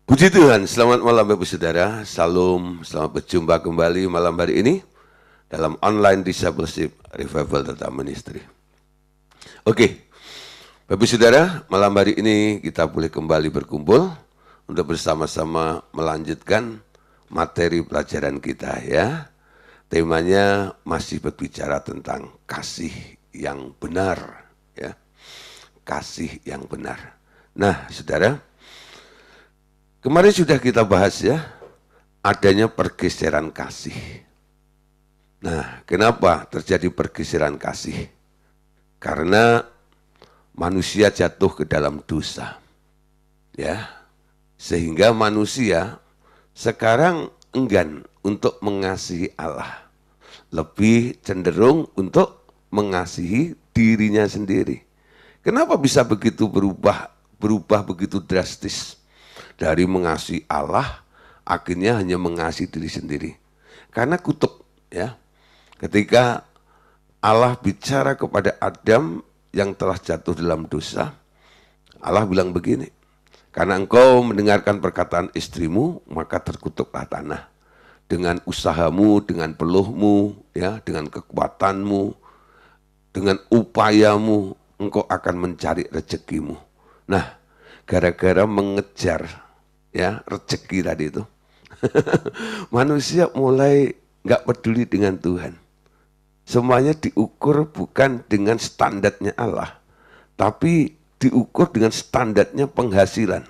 Puji Tuhan, selamat malam Bapak Saudara, Salam, selamat berjumpa kembali malam hari ini dalam online discipleship revival data ministry. Oke, Bapak Saudara, malam hari ini kita boleh kembali berkumpul untuk bersama-sama melanjutkan materi pelajaran kita ya. Temanya masih berbicara tentang kasih yang benar ya. Kasih yang benar. Nah, Saudara, kemarin sudah kita bahas ya, adanya pergeseran kasih. Nah, kenapa terjadi pergeseran kasih? Karena manusia jatuh ke dalam dosa. Ya. Sehingga manusia sekarang enggan untuk mengasihi Allah. Lebih cenderung untuk mengasihi dirinya sendiri. Kenapa bisa begitu berubah begitu drastis? Dari mengasihi Allah, akhirnya hanya mengasihi diri sendiri. Karena kutuk, ya. Ketika Allah bicara kepada Adam yang telah jatuh dalam dosa, Allah bilang begini, karena engkau mendengarkan perkataan istrimu, maka terkutuklah tanah. Dengan usahamu, dengan peluhmu, ya, dengan kekuatanmu, dengan upayamu, engkau akan mencari rezekimu. Nah, gara-gara mengejar ya rezeki tadi itu, manusia mulai nggak peduli dengan Tuhan. Semuanya diukur bukan dengan standarnya Allah, tapi diukur dengan standarnya penghasilan.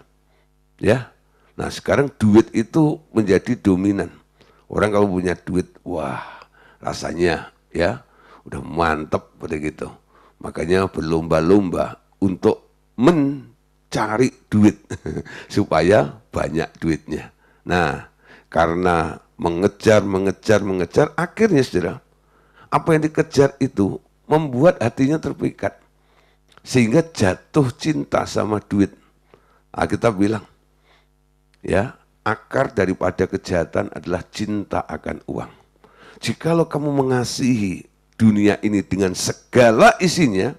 Ya, nah sekarang duit itu menjadi dominan. Orang kalau punya duit, wah rasanya ya udah mantep begitu. Makanya berlomba-lomba untuk mencari duit supaya banyak duitnya. Nah, karena mengejar, akhirnya saudara, apa yang dikejar itu membuat hatinya terpikat. Sehingga jatuh cinta sama duit. Nah, kita bilang, ya, akar daripada kejahatan adalah cinta akan uang. Jikalau kamu mengasihi dunia ini dengan segala isinya,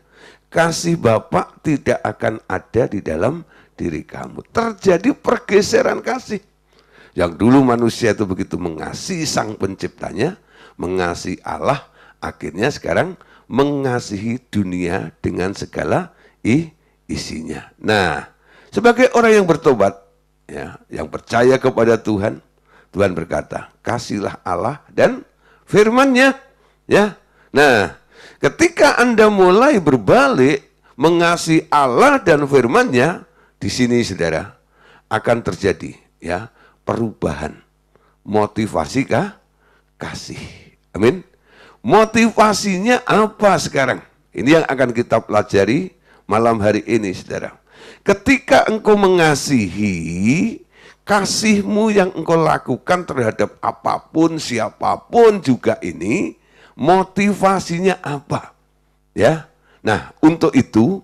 kasih Bapak tidak akan ada di dalam diri kamu. Terjadi pergeseran kasih. Yang dulu manusia itu begitu mengasihi sang penciptanya, mengasihi Allah, akhirnya sekarang mengasihi dunia dengan segala isinya. Nah, sebagai orang yang bertobat, ya, yang percaya kepada Tuhan, Tuhan berkata, kasihlah Allah dan firman-Nya, ya. Nah, ketika Anda mulai berbalik mengasihi Allah dan firman-Nya, di sini saudara akan terjadi ya perubahan motivasi kasih. Amin. Motivasinya apa sekarang? Ini yang akan kita pelajari malam hari ini, saudara. Ketika engkau mengasihi, kasihmu yang engkau lakukan terhadap apapun, siapapun juga ini, motivasinya apa? Ya. Nah, untuk itu,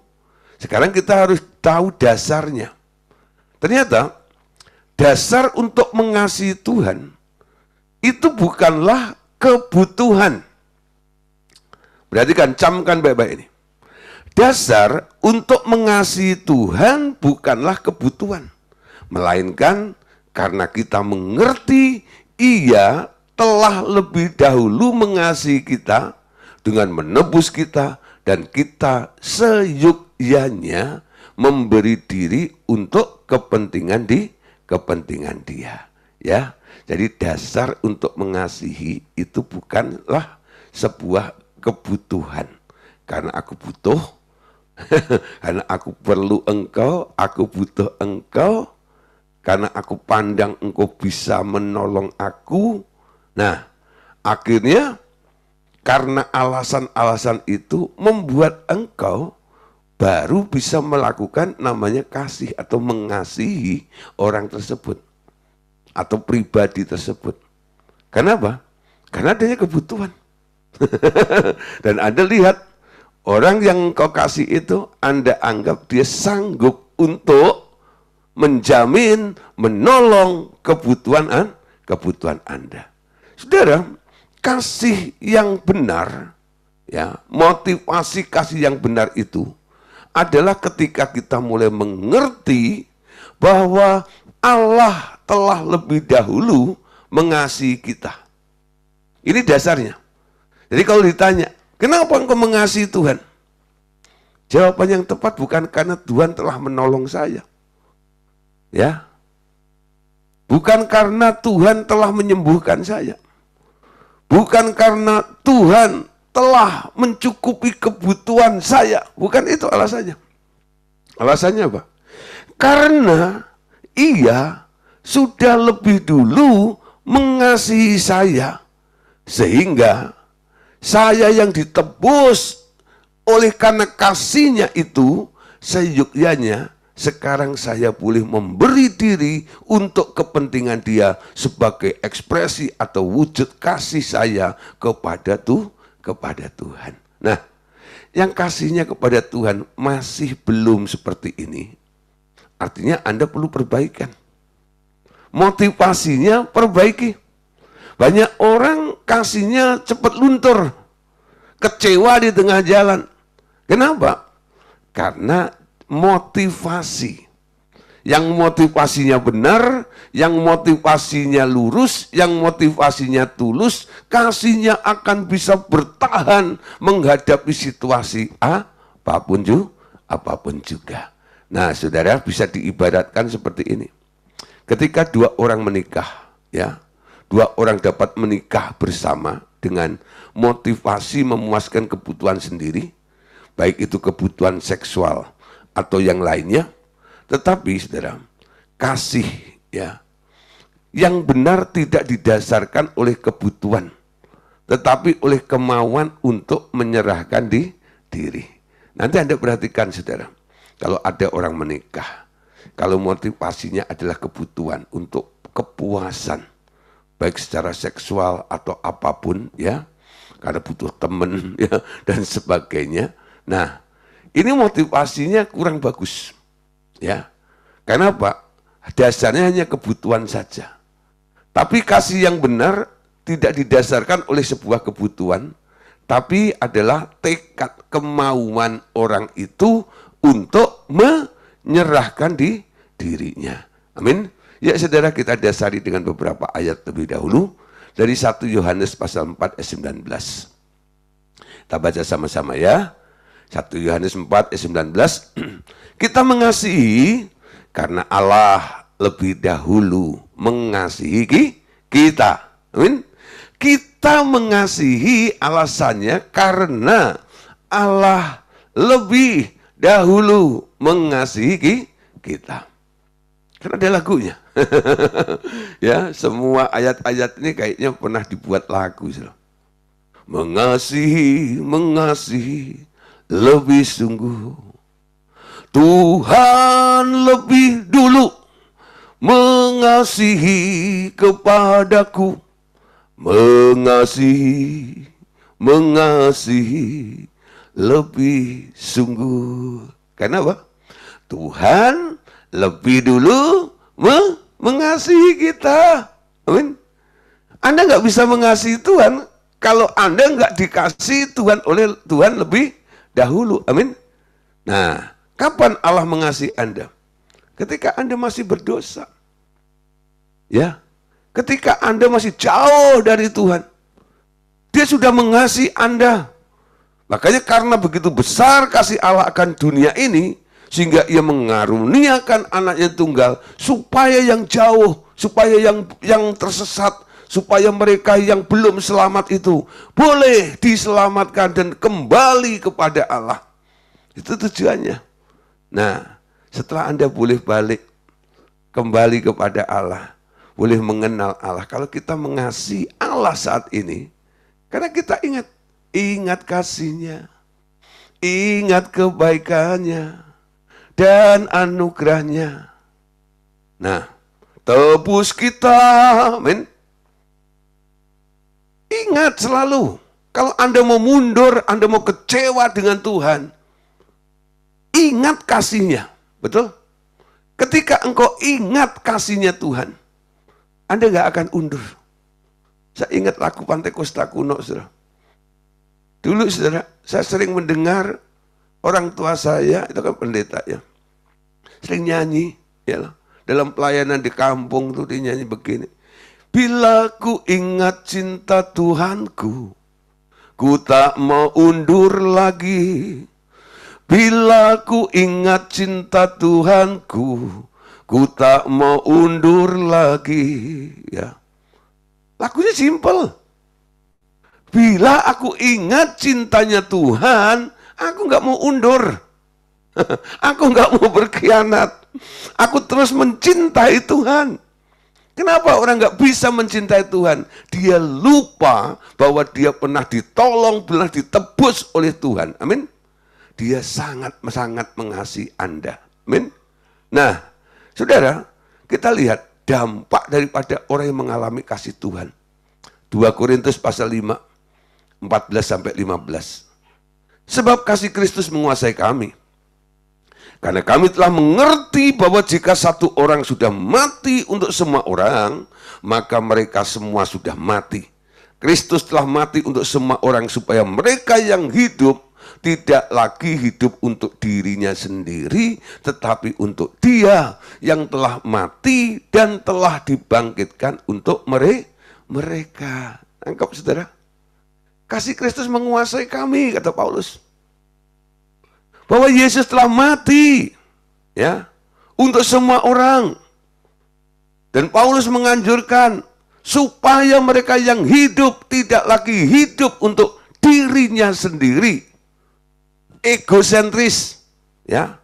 sekarang kita harus tahu dasarnya. Ternyata, dasar untuk mengasihi Tuhan, itu bukanlah kebutuhan. Perhatikan, camkan baik-baik ini. Dasar untuk mengasihi Tuhan bukanlah kebutuhan. Melainkan karena kita mengerti Ia telah lebih dahulu mengasihi kita dengan menebus kita dan kita seyogyanya memberi diri untuk kepentingan Dia. Ya, jadi dasar untuk mengasihi itu bukanlah sebuah kebutuhan. Karena aku butuh, karena aku perlu engkau, aku butuh engkau, karena aku pandang engkau bisa menolong aku. Nah, akhirnya karena alasan-alasan itu membuat engkau baru bisa melakukan namanya kasih atau mengasihi orang tersebut atau pribadi tersebut. Kenapa? Karena adanya kebutuhan. Dan Anda lihat, orang yang kau kasih itu, Anda anggap dia sanggup untuk menjamin, menolong kebutuhan Anda. Saudara, kasih yang benar, ya, motivasi kasih yang benar itu adalah ketika kita mulai mengerti bahwa Allah telah lebih dahulu mengasihi kita. Ini dasarnya. Jadi kalau ditanya, kenapa engkau mengasihi Tuhan? Jawaban yang tepat bukan karena Tuhan telah menolong saya. Ya. Bukan karena Tuhan telah menyembuhkan saya. Bukan karena Tuhan telah mencukupi kebutuhan saya. Bukan itu alasannya. Alasannya apa? Karena Ia sudah lebih dulu mengasihi saya. Sehingga saya yang ditebus oleh karena kasih-Nya itu, seyogyanya sekarang saya boleh memberi diri untuk kepentingan Dia sebagai ekspresi atau wujud kasih saya kepada Tuhan. Nah, yang kasihnya kepada Tuhan masih belum seperti ini. Artinya Anda perlu perbaikan. Motivasinya perbaiki. Banyak orang kasihnya cepat luntur. Kecewa di tengah jalan. Kenapa? Karena motivasi. Yang motivasinya benar, yang motivasinya lurus, yang motivasinya tulus, kasihnya akan bisa bertahan menghadapi situasi apapun juga. Nah, saudara, bisa diibaratkan seperti ini. Ketika dua orang menikah, ya, dua orang dapat menikah bersama dengan motivasi memuaskan kebutuhan sendiri, baik itu kebutuhan seksual atau yang lainnya. Tetapi saudara, kasih ya yang benar tidak didasarkan oleh kebutuhan, tetapi oleh kemauan untuk menyerahkan diri. Nanti Anda perhatikan saudara, kalau ada orang menikah, kalau motivasinya adalah kebutuhan untuk kepuasan, baik secara seksual atau apapun ya, karena butuh teman ya dan sebagainya. Nah, ini motivasinya kurang bagus. Ya, karena apa? Dasarnya hanya kebutuhan saja. Tapi kasih yang benar tidak didasarkan oleh sebuah kebutuhan, tapi adalah tekad kemauan orang itu untuk menyerahkan dirinya. Amin. Ya saudara, kita dasari dengan beberapa ayat lebih dahulu dari 1 Yohanes pasal 4 ayat 19. Kita baca sama-sama ya. 1 Yohanes 4 ayat 19. Kita mengasihi karena Allah lebih dahulu mengasihi kita. Amin. Kita mengasihi alasannya karena Allah lebih dahulu mengasihi kita. Kan ada lagunya. Ya, semua ayat-ayat ini kayaknya pernah dibuat lagu. Mengasihi, mengasihi lebih sungguh. Tuhan lebih dulu mengasihi kepadaku. Mengasihi, mengasihi lebih sungguh. Kenapa? Tuhan lebih dulu mengasihi kita. Amin. Anda nggak bisa mengasihi Tuhan kalau Anda nggak dikasihi Tuhan oleh Tuhan lebih dahulu. Amin. Nah, kapan Allah mengasihi Anda? Ketika Anda masih berdosa. Ya. Ketika Anda masih jauh dari Tuhan. Dia sudah mengasihi Anda. Makanya karena begitu besar kasih Allah akan dunia ini, sehingga Ia mengaruniakan anaknya tunggal, supaya yang jauh, supaya yang tersesat, supaya mereka yang belum selamat itu boleh diselamatkan dan kembali kepada Allah. Itu tujuannya. Nah, setelah Anda boleh balik, kembali kepada Allah, boleh mengenal Allah. Kalau kita mengasihi Allah saat ini, karena kita ingat kasih-Nya, ingat kebaikannya, dan anugerahnya. Nah, tebus kita, amin. Ingat selalu, kalau Anda mau mundur, Anda mau kecewa dengan Tuhan, ingat kasih-Nya, betul? Ketika engkau ingat kasih-Nya Tuhan, Anda gak akan undur. Saya ingat lagu Pantai Kosta kuno, saudara. Dulu, saudara, saya sering mendengar orang tua saya, itu kan pendeta ya, sering nyanyi, ya. dalam pelayanan di kampung tuh dia nyanyi begini. Bila ku ingat cinta Tuhanku, ku tak mau undur lagi. Bila ku ingat cinta Tuhanku, ku tak mau undur lagi. Ya, lagunya simpel. Bila aku ingat cintanya Tuhan, aku nggak mau undur. Aku nggak mau berkhianat. Aku terus mencintai Tuhan. Kenapa orang nggak bisa mencintai Tuhan? Dia lupa bahwa dia pernah ditolong, pernah ditebus oleh Tuhan. Amin. Dia sangat-sangat mengasihi Anda. Amin. Nah, saudara, kita lihat dampak daripada orang yang mengalami kasih Tuhan. 2 Korintus pasal 5, 14-15. Sebab kasih Kristus menguasai kami. Karena kami telah mengerti bahwa jika satu orang sudah mati untuk semua orang, maka mereka semua sudah mati. Kristus telah mati untuk semua orang supaya mereka yang hidup tidak lagi hidup untuk dirinya sendiri, tetapi untuk Dia yang telah mati dan telah dibangkitkan untuk mereka. Tangkap saudara? Kasih Kristus menguasai kami, kata Paulus. Bahwa Yesus telah mati, ya, untuk semua orang. Dan Paulus menganjurkan supaya mereka yang hidup tidak lagi hidup untuk dirinya sendiri, egosentris, ya,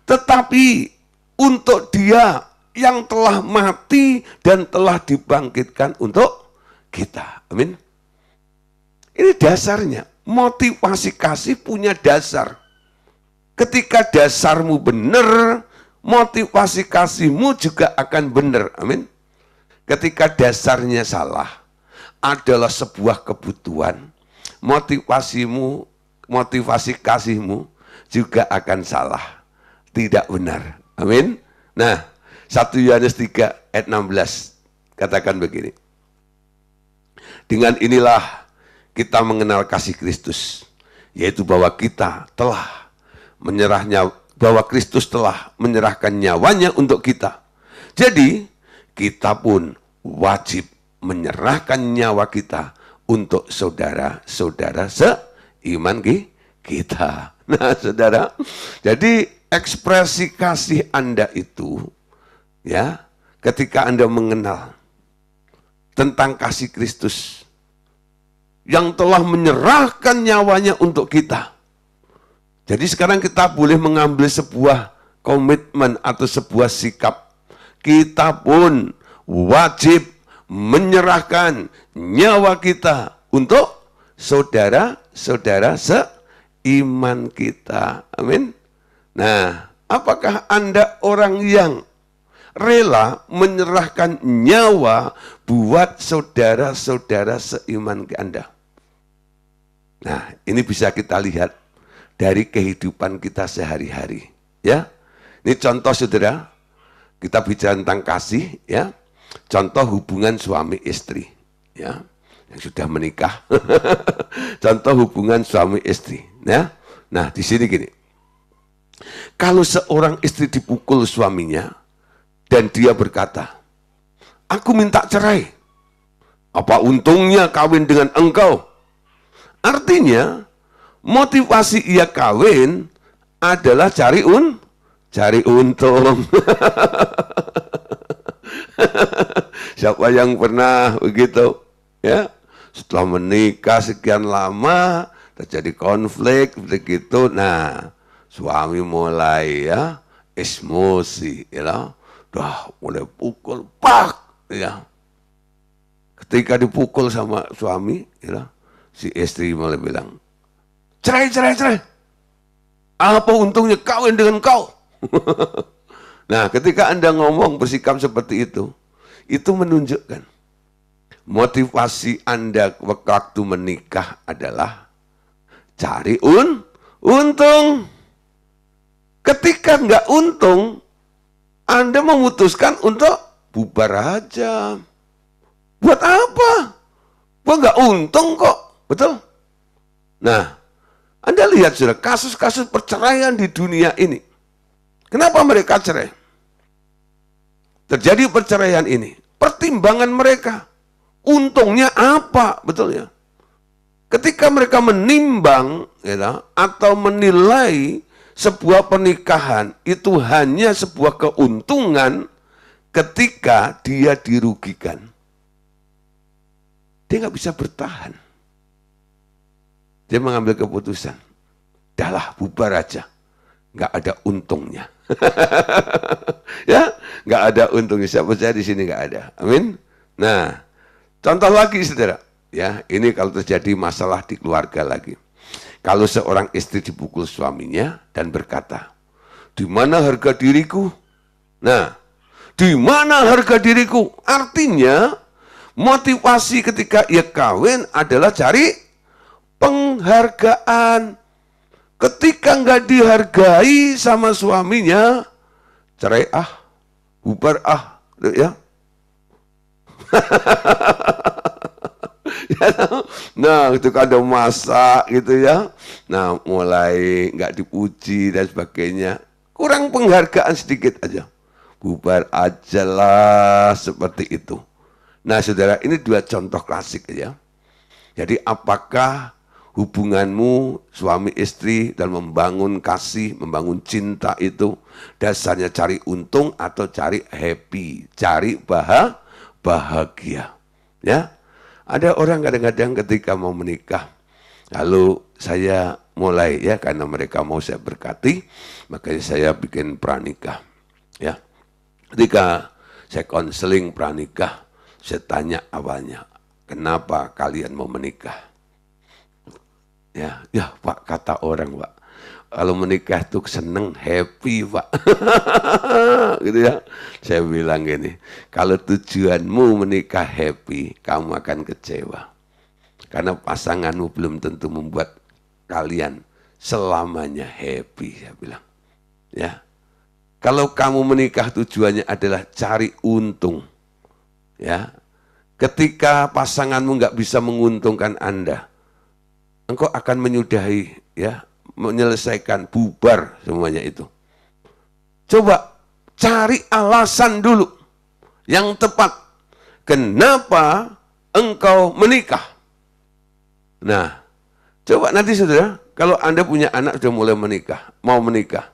tetapi untuk Dia yang telah mati dan telah dibangkitkan untuk kita. Amin. Ini dasarnya. Motivasi kasih punya dasar. Ketika dasarmu benar, motivasi kasihmu juga akan benar. Amin. Ketika dasarnya salah, adalah sebuah kebutuhan, motivasi kasihmu juga akan salah, tidak benar. Amin. Nah, 1 Yohanes 3 ayat 16 katakan begini. Dengan inilah kita mengenal kasih Kristus, yaitu bahwa kita telah bahwa Kristus telah menyerahkan nyawanya untuk kita. Jadi, kita pun wajib menyerahkan nyawa kita untuk saudara-saudara seiman kita. Nah, saudara, jadi ekspresi kasih Anda itu, ya, ketika Anda mengenal tentang kasih Kristus yang telah menyerahkan nyawanya untuk kita. Jadi sekarang kita boleh mengambil sebuah komitmen atau sebuah sikap. Kita pun wajib menyerahkan nyawa kita untuk saudara-saudara seiman kita. Amin. Nah, apakah Anda orang yang rela menyerahkan nyawa buat saudara-saudara seiman ke Anda? Nah, ini bisa kita lihat dari kehidupan kita sehari-hari, ya. Ini contoh saudara, kita bicara tentang kasih, ya. Contoh hubungan suami istri, ya, yang sudah menikah. Contoh hubungan suami istri, ya. Nah, di sini gini. Kalau seorang istri dipukul suaminya dan dia berkata, "Aku minta cerai. Apa untungnya kawin dengan engkau?" Artinya motivasi ia kawin adalah cari untung. Siapa yang pernah begitu? Ya, setelah menikah sekian lama terjadi konflik begitu. Nah, suami mulai ya emosi, ya, mulai pukul, pak, ya. Ketika dipukul sama suami, ya, si istri mulai bilang, cerai. Apa untungnya kawin dengan kau? Nah, ketika Anda ngomong bersikap seperti itu menunjukkan motivasi Anda waktu menikah adalah cari untung. Ketika nggak untung, Anda memutuskan untuk bubar aja. Buat apa? Gua nggak untung kok, betul? Nah, Anda lihat sudah kasus-kasus perceraian di dunia ini. Kenapa mereka cerai? terjadi perceraian ini, pertimbangan mereka, untungnya apa, betul ya? Ketika mereka menimbang ya, atau menilai sebuah pernikahan itu hanya sebuah keuntungan ketika dia dirugikan, dia nggak bisa bertahan. Dia mengambil keputusan, dahlah bubar aja, nggak ada untungnya. Ya, nggak ada untungnya. Siapa saja di sini nggak ada. Amin. Nah, contoh lagi, saudara. Ya, ini kalau terjadi masalah di keluarga lagi. Kalau seorang istri dipukul suaminya dan berkata, di mana harga diriku? Nah, di mana harga diriku? Artinya, motivasi ketika ia kawin adalah cari penghargaan. Ketika nggak dihargai sama suaminya, cerai bubar ya. Nah, itu kan ada masak gitu ya. Nah, mulai nggak dipuji dan sebagainya. Kurang penghargaan sedikit aja. Bubar aja lah, seperti itu. Nah, saudara, ini dua contoh klasik ya. Jadi apakah hubunganmu suami istri dan membangun kasih, membangun cinta itu dasarnya cari untung atau cari happy, cari bahagia. Ya, ada orang kadang-kadang ketika mau menikah, lalu saya mulai ya karena mereka mau saya berkati, makanya saya bikin pranikah. Ya, ketika saya konseling pranikah, saya tanya awalnya, kenapa kalian mau menikah? Ya Pak, kata orang Pak, kalau menikah tuh seneng, happy Pak. Gitu ya. Saya bilang gini, kalau tujuanmu menikah happy, kamu akan kecewa. Karena pasanganmu belum tentu membuat kalian selamanya happy, saya bilang. Ya. Kalau kamu menikah tujuannya adalah cari untung, ya. Ketika pasanganmu nggak bisa menguntungkan Anda, engkau akan menyudahi, ya, menyelesaikan, bubar semuanya itu. Coba cari alasan dulu yang tepat. Kenapa engkau menikah? Nah, coba nanti saudara, kalau Anda punya anak sudah mulai menikah, mau menikah,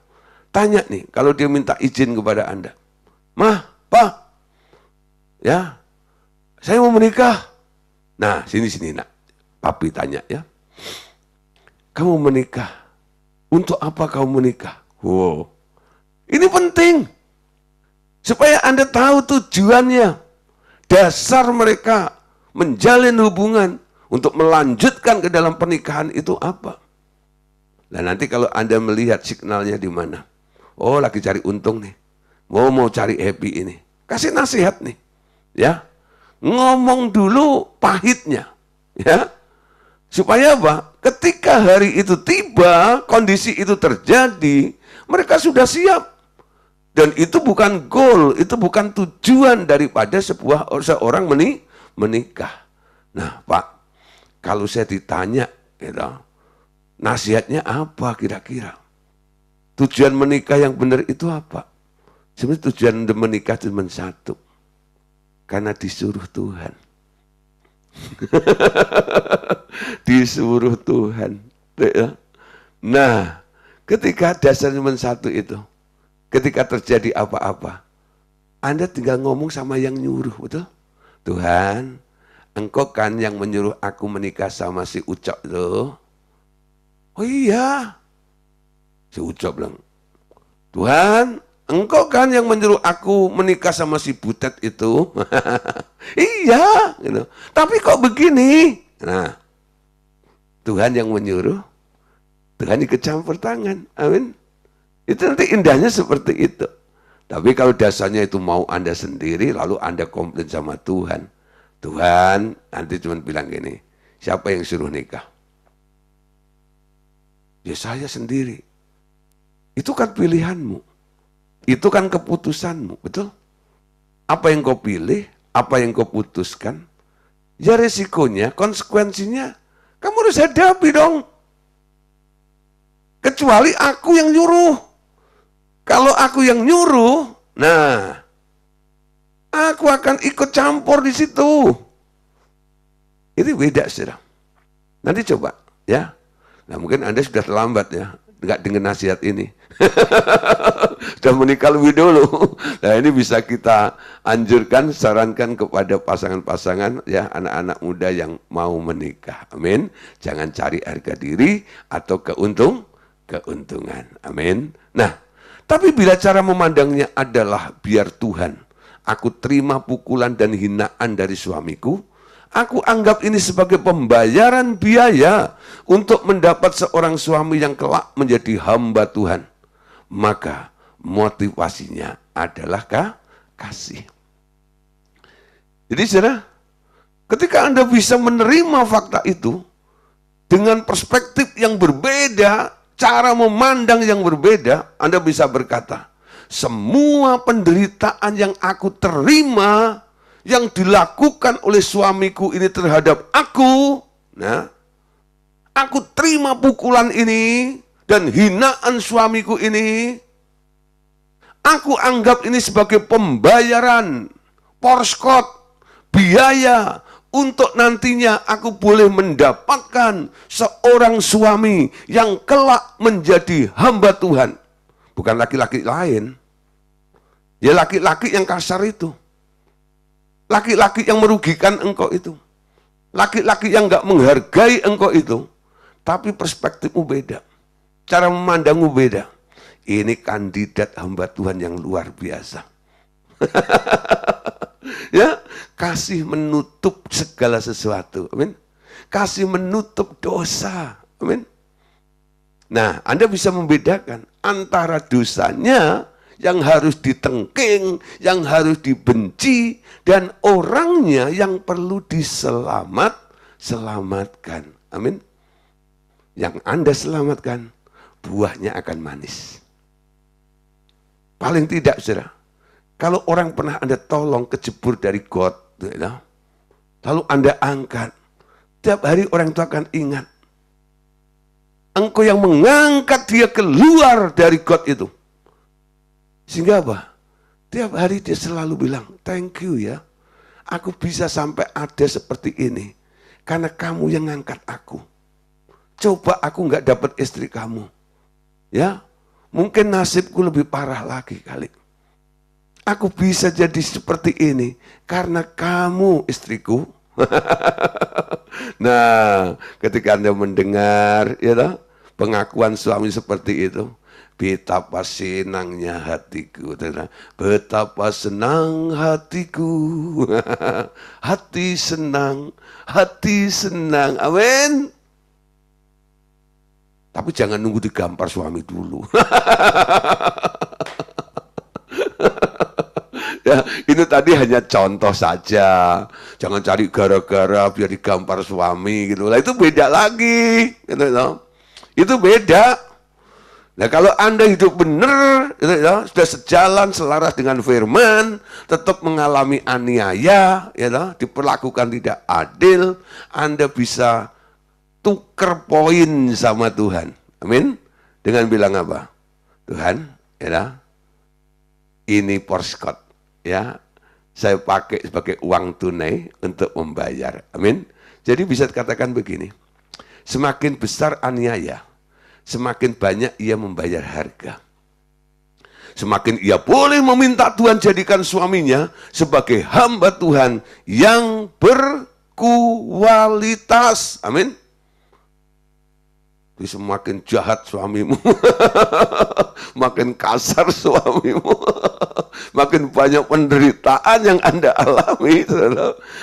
tanya nih, kalau dia minta izin kepada Anda, Mah, Pak, ya, saya mau menikah. Nah, sini nak, papi tanya ya. Kamu menikah, untuk apa kamu menikah? Wow, ini penting. Supaya Anda tahu tujuannya, dasar mereka menjalin hubungan untuk melanjutkan ke dalam pernikahan itu apa. Dan nanti kalau Anda melihat signalnya di mana, oh lagi cari untung nih, mau cari happy ini, kasih nasihat nih, ya, ngomong dulu pahitnya, ya. Supaya apa? Ketika hari itu tiba, kondisi itu terjadi, mereka sudah siap. Dan itu bukan goal, itu bukan tujuan daripada seorang menikah. Nah Pak, kalau saya ditanya, gitu, nasihatnya apa kira-kira? Tujuan menikah yang benar itu apa? Sebenarnya tujuan menikah cuma satu. Karena disuruh Tuhan. Disuruh Tuhan. Nah, ketika dasar cuma satu itu, ketika terjadi apa-apa, Anda tinggal ngomong sama yang nyuruh, betul? Tuhan, Engkau kan yang menyuruh aku menikah sama si Ucok itu. Oh iya. Si Ucok bilang, Tuhan, Engkau kan yang menyuruh aku menikah sama si Butet itu. Iya, gitu. Tapi kok begini? Nah, Tuhan yang menyuruh, Tuhan ikut campur tangan. Amin. Itu nanti indahnya seperti itu. Tapi kalau dasarnya itu mau Anda sendiri, lalu Anda komplain sama Tuhan. Tuhan nanti cuma bilang gini, siapa yang suruh nikah? Ya saya sendiri. Itu kan pilihanmu. Itu kan keputusanmu, betul? Apa yang kau pilih, apa yang kau putuskan, ya resikonya, konsekuensinya, kamu harus hadapi dong. Kecuali aku yang nyuruh. Kalau aku yang nyuruh, nah, Aku akan ikut campur di situ. Itu beda, saudara. Nanti coba, ya. Nah, mungkin Anda sudah terlambat ya, nggak dengar nasihat ini. Sudah menikah lebih dulu. Nah, ini bisa kita anjurkan, sarankan kepada pasangan-pasangan, ya, anak-anak muda yang mau menikah. Amin. Jangan cari harga diri atau keuntungan. Amin. Nah, tapi bila cara memandangnya adalah biar Tuhan, aku terima pukulan dan hinaan dari suamiku, aku anggap ini sebagai pembayaran biaya untuk mendapat seorang suami yang kelak menjadi hamba Tuhan. Maka motivasinya adalah kasih. Jadi saudara, ketika Anda bisa menerima fakta itu, dengan perspektif yang berbeda, cara memandang yang berbeda, Anda bisa berkata, semua penderitaan yang aku terima, yang dilakukan oleh suamiku ini terhadap aku, nah, aku terima pukulan ini dan hinaan suamiku ini, aku anggap ini sebagai pembayaran, porskot, biaya, untuk nantinya aku boleh mendapatkan seorang suami yang kelak menjadi hamba Tuhan. Bukan laki-laki lain. Ya laki-laki yang kasar itu. Laki-laki yang merugikan engkau itu. Laki-laki yang gak menghargai engkau itu. Tapi perspektifmu beda. Cara memandangmu beda. Ini kandidat hamba Tuhan yang luar biasa. Ya, kasih menutup segala sesuatu. Amin. Kasih menutup dosa. Amin. Nah, Anda bisa membedakan antara dosanya yang harus ditengking, yang harus dibenci, dan orangnya yang perlu diselamatkan. Amin. Yang Anda selamatkan, buahnya akan manis. Paling tidak, saudara, kalau orang pernah Anda tolong kejebur dari got, lalu Anda angkat, tiap hari orang itu akan ingat. Engkau yang mengangkat dia keluar dari got itu. Sehingga apa? Tiap hari dia selalu bilang, thank you ya. Aku bisa sampai ada seperti ini. Karena kamu yang ngangkat aku. Coba aku nggak dapat istri kamu. Ya, mungkin nasibku lebih parah lagi kali. Aku bisa jadi seperti ini karena kamu istriku. Nah, ketika Anda mendengar ya, pengakuan suami seperti itu, betapa senangnya hatiku. Betapa senang hatiku. Hati senang, hati senang. Amin. Tapi jangan nunggu digampar suami dulu. Ya, ini tadi hanya contoh saja. Jangan cari gara-gara biar digampar suami gitu. Lah itu beda lagi, gitu loh. Itu beda. Nah, kalau Anda hidup benar, gitu loh, sudah sejalan selaras dengan firman, tetap mengalami aniaya, ya loh, diperlakukan tidak adil, Anda bisa tuker poin sama Tuhan. Amin. Dengan bilang apa? Tuhan, ya loh, ini porskot. Ya, saya pakai sebagai uang tunai untuk membayar. Amin. Jadi bisa dikatakan begini, semakin besar aniaya, semakin banyak ia membayar harga. Semakin ia boleh meminta Tuhan jadikan suaminya sebagai hamba Tuhan yang berkualitas. Amin. Semakin jahat suamimu, makin kasar suamimu, makin banyak penderitaan yang Anda alami,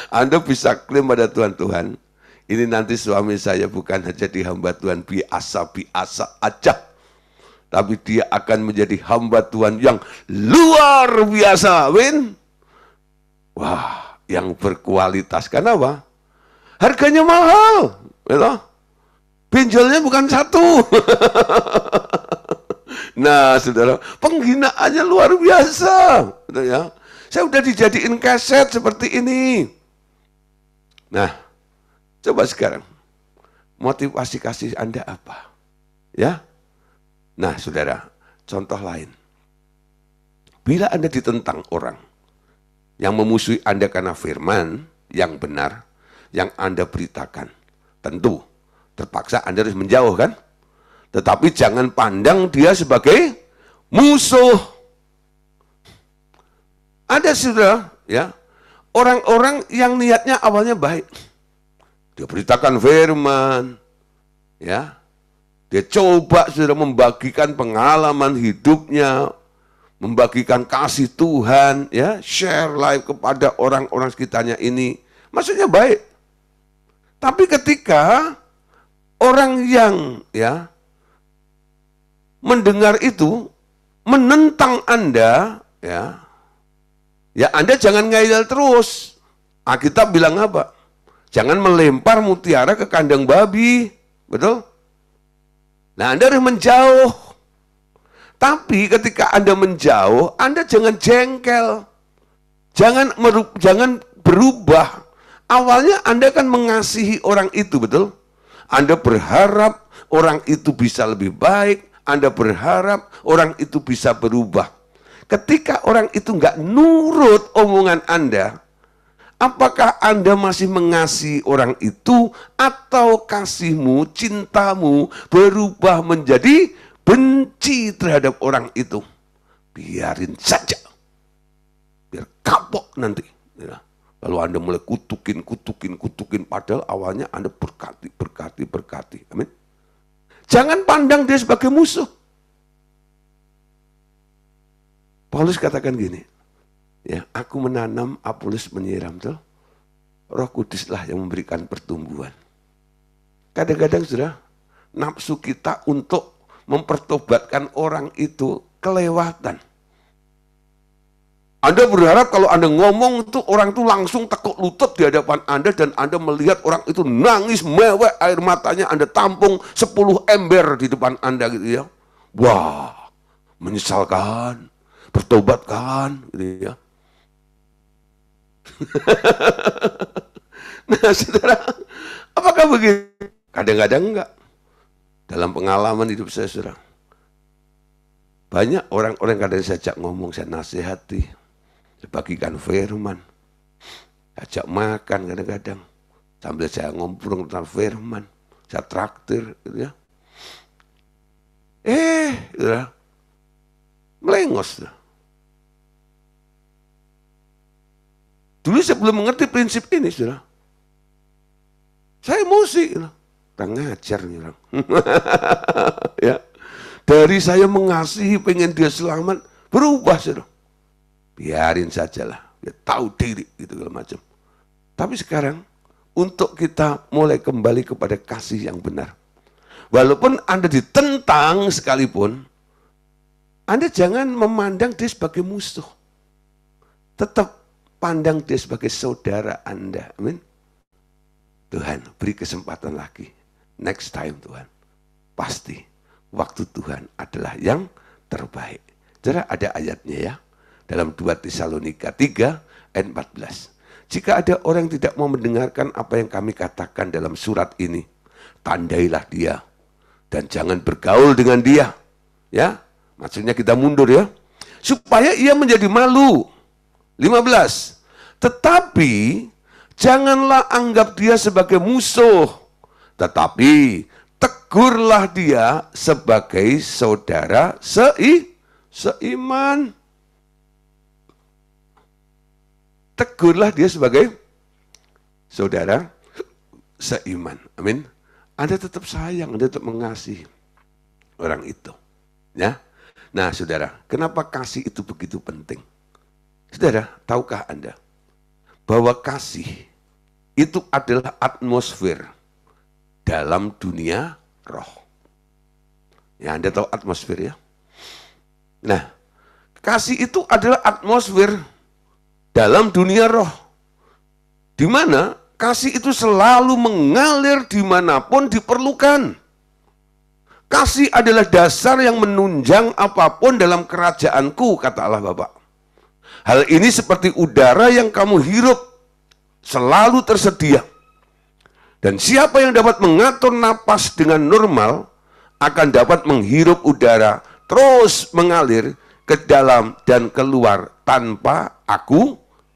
Anda bisa klaim pada Tuhan, ini nanti suami saya bukan jadi hamba Tuhan biasa-biasa aja, tapi dia akan menjadi hamba Tuhan yang luar biasa, amin. Wah, yang berkualitas. Kenapa? Harganya mahal, gitu. Pinjolnya bukan satu. Nah, saudara, penghinaannya luar biasa. Ya. Saya udah dijadiin kaset seperti ini. Nah, coba sekarang, motivasi kasih Anda apa? Ya. Nah, saudara, contoh lain. Bila Anda ditentang orang yang memusuhi Anda karena firman yang benar, yang Anda beritakan. Tentu, terpaksa Anda harus menjauh kan? Tetapi jangan pandang dia sebagai musuh. Ada saudara, ya, orang-orang yang niatnya awalnya baik. Dia beritakan firman, ya. Dia coba saudara membagikan pengalaman hidupnya, membagikan kasih Tuhan, ya, share life kepada orang-orang sekitarnya ini. Maksudnya baik. Tapi ketika orang yang ya mendengar itu menentang Anda, ya Anda jangan ngayal terus. Alkitab bilang apa? Jangan melempar mutiara ke kandang babi, betul? Nah, Anda harus menjauh. Tapi ketika Anda menjauh, Anda jangan jengkel. Jangan berubah. Awalnya Anda kan mengasihi orang itu, betul? Anda berharap orang itu bisa lebih baik. Anda berharap orang itu bisa berubah. Ketika orang itu nggak nurut omongan Anda, apakah Anda masih mengasihi orang itu atau kasihmu, cintamu berubah menjadi benci terhadap orang itu? Biarin saja. Biar kapok nanti. Ya. Lalu Anda mulai kutukin, padahal awalnya Anda berkati. Amin. Jangan pandang dia sebagai musuh. Paulus katakan gini, ya, aku menanam, Apolos menyiram, tuh. Roh Kuduslah yang memberikan pertumbuhan. Kadang-kadang sudah nafsu kita untuk mempertobatkan orang itu kelewatan. Anda berharap kalau Anda ngomong itu orang itu langsung tekuk lutut di hadapan Anda dan Anda melihat orang itu nangis mewek, air matanya Anda tampung 10 ember di depan Anda gitu ya. Wah, menyesalkan. Bertobatkan, gitu ya. Nah, saudara, apakah begitu? Kadang-kadang enggak. Dalam pengalaman hidup saya, saudara, banyak orang-orang kadang saya ajak ngomong, saya nasihati, saya bagikan firman, ajak makan kadang-kadang, sambil saya ngobrol tentang firman, saya traktir, gitu ya. Saudara, melengos, saudara. Dulu saya belum mengerti prinsip ini, saudara. Saya emosi, kurang ngajar nih orang. Ya. Dari saya mengasihi, pengen dia selamat, berubah, saudara. Biarin sajalah, dia tahu diri, gitu segala macam. Tapi sekarang, untuk kita mulai kembali kepada kasih yang benar. Walaupun Anda ditentang sekalipun, Anda jangan memandang dia sebagai musuh. Tetap pandang dia sebagai saudara Anda. Amin. Tuhan, beri kesempatan lagi. Next time, Tuhan. Pasti waktu Tuhan adalah yang terbaik. Jadi ada ayatnya ya. Dalam 2 Tesalonika 3 ayat 14. Jika ada orang yang tidak mau mendengarkan apa yang kami katakan dalam surat ini, tandailah dia dan jangan bergaul dengan dia. Ya, maksudnya kita mundur ya. Supaya ia menjadi malu. 15. Tetapi janganlah anggap dia sebagai musuh, tetapi tegurlah dia sebagai saudara seiman. Tegurlah dia sebagai saudara seiman. Amin. Anda tetap sayang, Anda tetap mengasihi orang itu. Ya. Nah, saudara, kenapa kasih itu begitu penting? Saudara, tahukah Anda bahwa kasih itu adalah atmosfer dalam dunia roh? Ya, Anda tahu atmosfer ya? Nah, kasih itu adalah atmosfer dalam dunia roh. Di mana kasih itu selalu mengalir dimanapun diperlukan. Kasih adalah dasar yang menunjang apapun dalam kerajaanku, kata Allah Bapa. Hal ini seperti udara yang kamu hirup selalu tersedia. Dan siapa yang dapat mengatur napas dengan normal akan dapat menghirup udara terus mengalir ke dalam dan keluar tanpa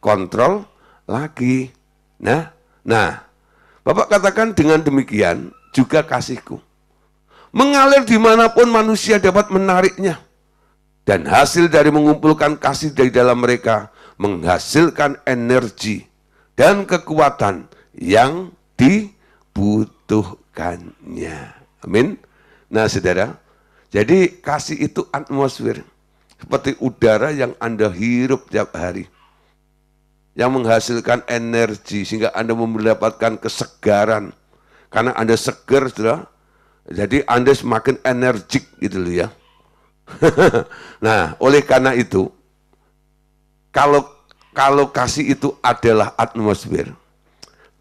kontrol lagi. Nah, Bapak katakan dengan demikian juga kasihku mengalir dimanapun manusia dapat menariknya. Dan hasil dari mengumpulkan kasih dari dalam mereka menghasilkan energi dan kekuatan yang dibutuhkannya. Amin. Nah saudara, jadi kasih itu atmosfer. Seperti udara yang Anda hirup tiap hari. Yang menghasilkan energi sehingga Anda mendapatkan kesegaran. Karena Anda segar, saudara. Jadi Anda semakin energik gitu loh ya. Nah, oleh karena itu, kalau kasih itu adalah atmosfer,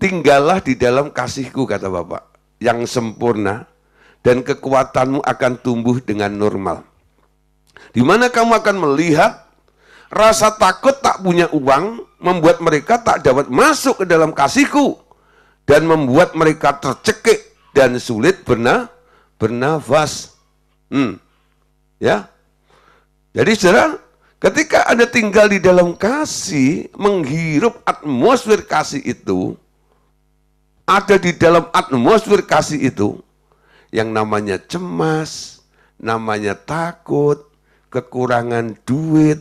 tinggallah di dalam kasihku, kata Bapak, yang sempurna, dan kekuatanmu akan tumbuh dengan normal. Di mana kamu akan melihat rasa takut tak punya uang membuat mereka tak dapat masuk ke dalam kasihku dan membuat mereka tercekik dan sulit bernafas. Ya. Jadi saudara, ketika Anda tinggal di dalam kasih, menghirup atmosfer kasih itu, ada di dalam atmosfer kasih itu, yang namanya cemas, namanya takut, kekurangan duit,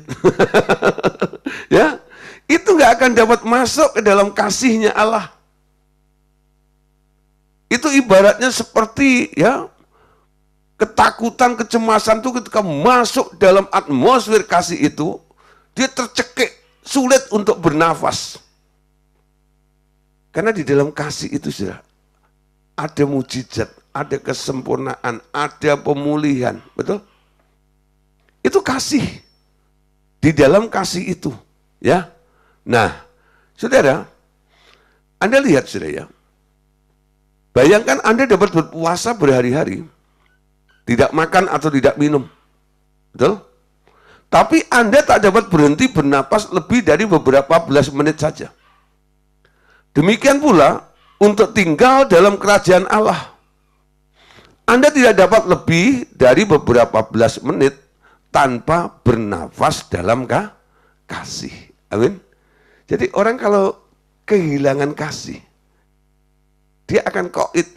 ya, itu nggak akan dapat masuk ke dalam kasihnya Allah. Itu ibaratnya seperti ya ketakutan, kecemasan itu ketika masuk dalam atmosfer kasih itu, dia tercekik, sulit untuk bernafas. Karena di dalam kasih itu sudah ada mujizat, ada kesempurnaan, ada pemulihan, betul? Itu kasih. Di dalam kasih itu, ya. Nah, saudara, Anda lihat saudara ya. Bayangkan Anda dapat berpuasa berhari-hari, tidak makan atau tidak minum, betul? Tapi Anda tak dapat berhenti bernapas lebih dari beberapa belas menit saja. Demikian pula untuk tinggal dalam kerajaan Allah. Anda tidak dapat lebih dari beberapa belas menit tanpa bernafas dalam kasih. Amin. Jadi orang kalau kehilangan kasih, dia akan koit.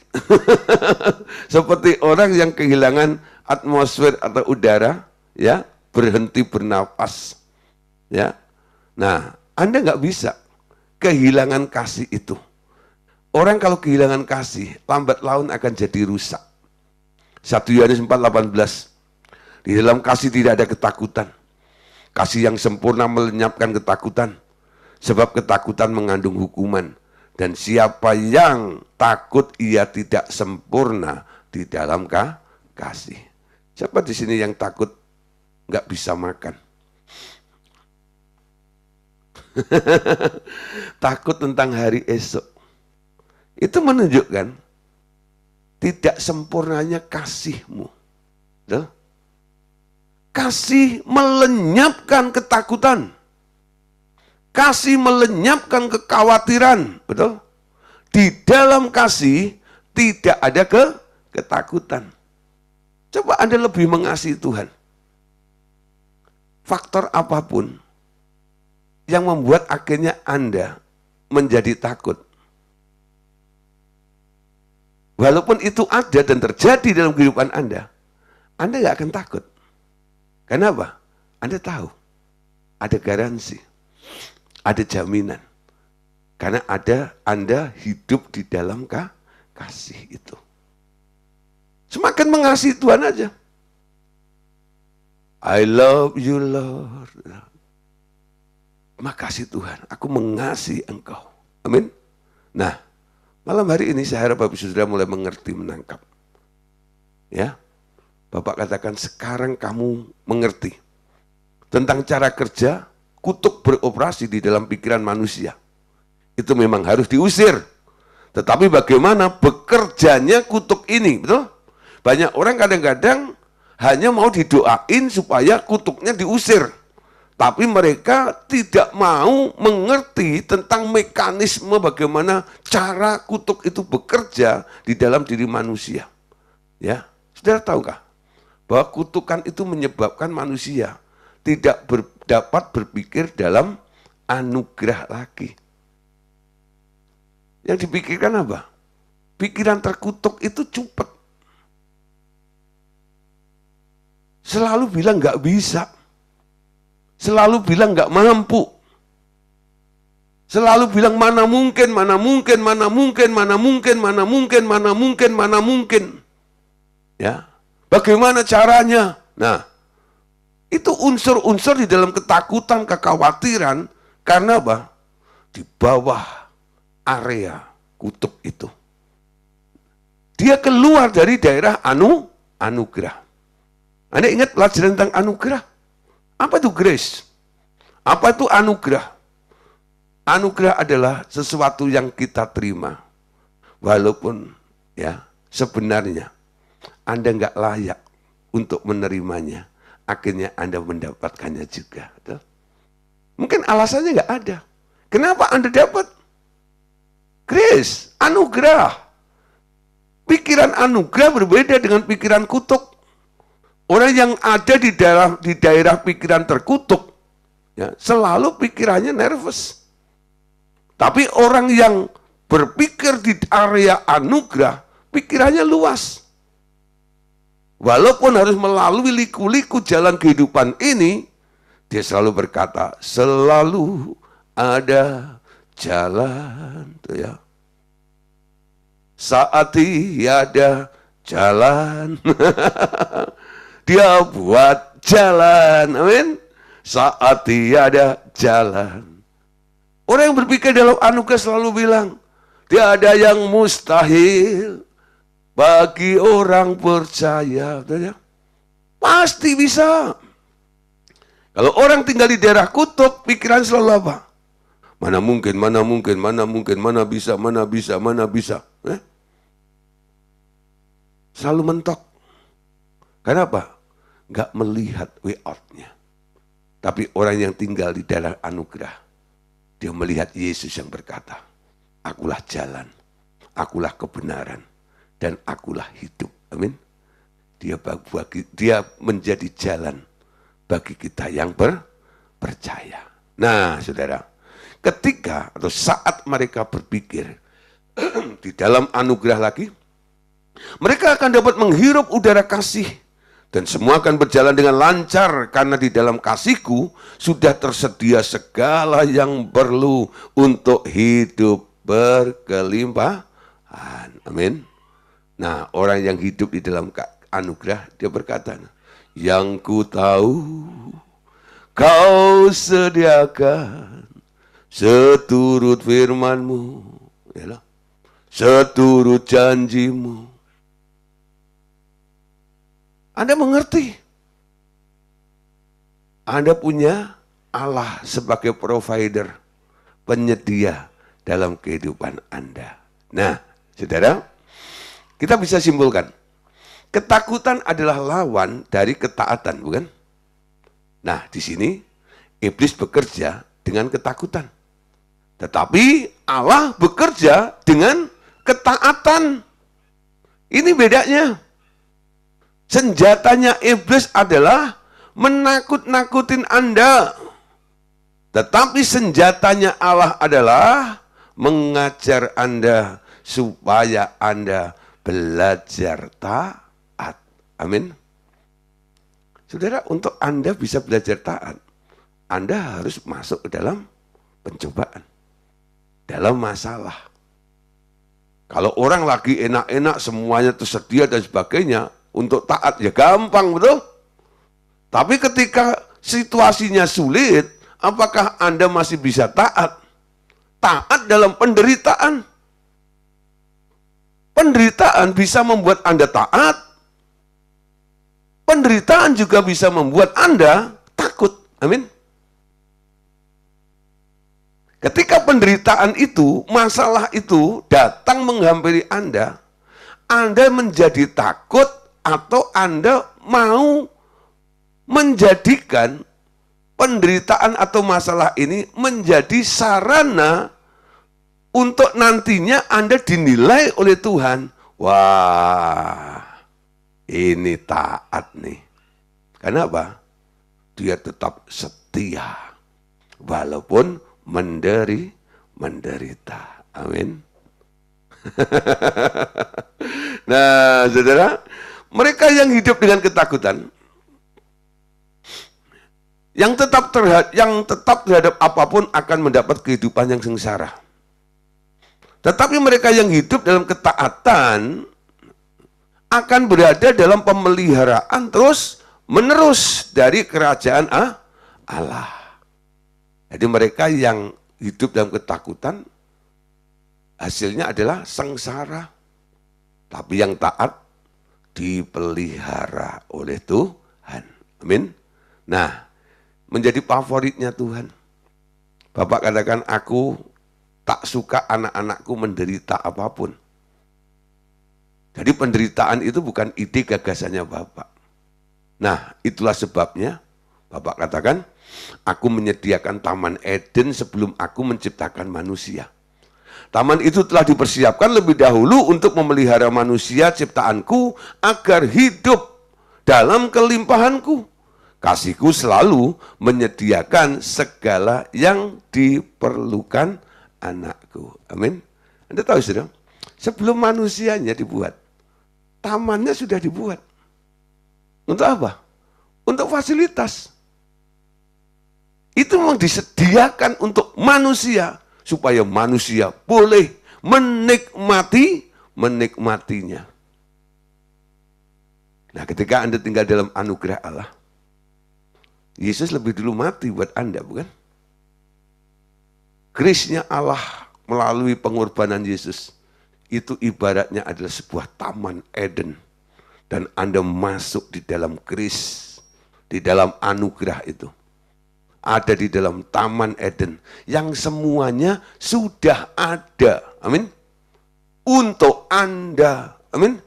Seperti orang yang kehilangan atmosfer atau udara, ya, berhenti bernafas. Ya. Nah, Anda nggak bisa kehilangan kasih itu. Orang kalau kehilangan kasih, lambat laun akan jadi rusak. 1 Yohanes 4:18. Di dalam kasih tidak ada ketakutan. Kasih yang sempurna melenyapkan ketakutan. Sebab ketakutan mengandung hukuman. Dan siapa yang takut ia tidak sempurna di dalam kasih. Siapa di sini yang takut nggak bisa makan? Takut tentang hari esok. Itu menunjukkan tidak sempurnanya kasihmu. Betul? Kasih melenyapkan ketakutan. Kasih melenyapkan kekhawatiran, betul? Di dalam kasih tidak ada ketakutan. Coba Anda lebih mengasihi Tuhan. Faktor apapun yang membuat akhirnya Anda menjadi takut. Walaupun itu ada dan terjadi dalam kehidupan Anda nggak akan takut. Kenapa? Anda tahu, ada garansi. Ada jaminan. Karena Anda hidup di dalam kasih itu. Semakin mengasihi Tuhan aja. I love you Lord. Makasih Tuhan, aku mengasihi Engkau. Amin. Nah, malam hari ini saya harap Bapak Saudara mulai mengerti, menangkap. Ya. Bapak katakan sekarang kamu mengerti tentang cara kerja kutuk beroperasi di dalam pikiran manusia. Itu memang harus diusir. Tetapi bagaimana bekerjanya kutuk ini, betul? Banyak orang kadang-kadang hanya mau didoain supaya kutuknya diusir. Tapi mereka tidak mau mengerti tentang mekanisme bagaimana cara kutuk itu bekerja di dalam diri manusia. Ya, saudara tahukah bahwa kutukan itu menyebabkan manusia tidak dapat berpikir dalam anugerah lagi. Yang dipikirkan apa? Pikiran terkutuk itu cepat. Selalu bilang nggak bisa. Selalu bilang nggak mampu. Selalu bilang mana mungkin, mana mungkin, mana mungkin, mana mungkin, mana mungkin, mana mungkin, mana mungkin. Ya, bagaimana caranya? Nah, itu unsur-unsur di dalam ketakutan, kekhawatiran, karena apa? Di bawah area kutub itu. Dia keluar dari daerah anugerah. Anda ingat pelajaran tentang anugerah? Apa itu grace? Apa itu anugerah? Anugerah adalah sesuatu yang kita terima. Walaupun ya sebenarnya Anda nggak layak untuk menerimanya. Akhirnya Anda mendapatkannya juga. Betul? Mungkin alasannya nggak ada. Kenapa Anda dapat? Grace, anugerah. Pikiran anugerah berbeda dengan pikiran kutuk. Orang yang ada di daerah pikiran terkutuk, ya, selalu pikirannya nervous. Tapi orang yang berpikir di area anugerah, pikirannya luas. Walaupun harus melalui liku-liku jalan kehidupan ini, dia selalu berkata, selalu ada jalan. Tuh ya. Saat tiada jalan, dia buat jalan. Amin. Saat tiada jalan. Orang yang berpikir dalam anugerah selalu bilang, tiada yang mustahil bagi orang percaya. Betul ya? Pasti bisa. Kalau orang tinggal di daerah kutub, pikiran selalu apa? Mana mungkin, mana mungkin, mana mungkin, mana bisa, mana bisa, mana bisa. Selalu mentok. Kenapa? Nggak melihat way out-nya. Tapi orang yang tinggal di daerah anugerah, dia melihat Yesus yang berkata, akulah jalan, akulah kebenaran, dan akulah hidup. Amin. Dia menjadi jalan bagi kita yang percaya. Nah, saudara, ketika atau saat mereka berpikir di dalam anugerah lagi, mereka akan dapat menghirup udara kasih. Dan semua akan berjalan dengan lancar karena di dalam kasihku sudah tersedia segala yang perlu untuk hidup berkelimpahan. Amin. Nah, orang yang hidup di dalam anugerah, dia berkata, yang ku tahu kau sediakan seturut firman-Mu, yalah, seturut janji-Mu. Anda mengerti. Anda punya Allah sebagai provider, penyedia dalam kehidupan Anda. Nah, saudara, kita bisa simpulkan. Ketakutan adalah lawan dari ketaatan, bukan? Nah, di sini iblis bekerja dengan ketakutan. Tetapi Allah bekerja dengan ketaatan. Ini bedanya. Senjatanya iblis adalah menakut-nakutin Anda. Tetapi senjatanya Allah adalah mengajar Anda supaya Anda belajar taat. Amin. Saudara, untuk Anda bisa belajar taat, Anda harus masuk ke dalam pencobaan, dalam masalah. Kalau orang lagi enak-enak, semuanya tersedia dan sebagainya, untuk taat ya gampang, betul? Tapi ketika situasinya sulit, apakah Anda masih bisa taat? Taat dalam penderitaan. Penderitaan bisa membuat Anda taat. Penderitaan juga bisa membuat Anda takut. Amin. Ketika penderitaan itu, masalah itu datang menghampiri Anda menjadi takut, atau Anda mau menjadikan penderitaan atau masalah ini menjadi sarana untuk nantinya Anda dinilai oleh Tuhan. Wah, ini taat nih. Kenapa? Dia tetap setia. Walaupun menderita. Amin. Nah, saudara, mereka yang hidup dengan ketakutan, yang tetap terhadap apapun akan mendapat kehidupan yang sengsara. Tetapi mereka yang hidup dalam ketaatan akan berada dalam pemeliharaan terus menerus dari kerajaan Allah. Jadi mereka yang hidup dalam ketakutan hasilnya adalah sengsara. Tapi yang taat dipelihara oleh Tuhan. Amin. Nah, menjadi favoritnya Tuhan. Bapak katakan, aku tak suka anak-anakku menderita apapun. Jadi penderitaan itu bukan ide gagasannya Bapak. Nah, itulah sebabnya Bapak katakan, aku menyediakan Taman Eden sebelum aku menciptakan manusia. Taman itu telah dipersiapkan lebih dahulu untuk memelihara manusia ciptaanku agar hidup dalam kelimpahanku. Kasihku selalu menyediakan segala yang diperlukan anakku. Amin. Anda tahu sudah, sebelum manusianya dibuat, tamannya sudah dibuat. Untuk apa? Untuk fasilitas. Itu memang disediakan untuk manusia, supaya manusia boleh menikmatinya. Nah, ketika Anda tinggal dalam anugerah Allah, Yesus lebih dulu mati buat Anda, bukan? Grace-nya Allah melalui pengorbanan Yesus, itu ibaratnya adalah sebuah Taman Eden. Dan Anda masuk di dalam grace, di dalam anugerah itu. Ada di dalam Taman Eden yang semuanya sudah ada. Amin. Untuk Anda. Amin.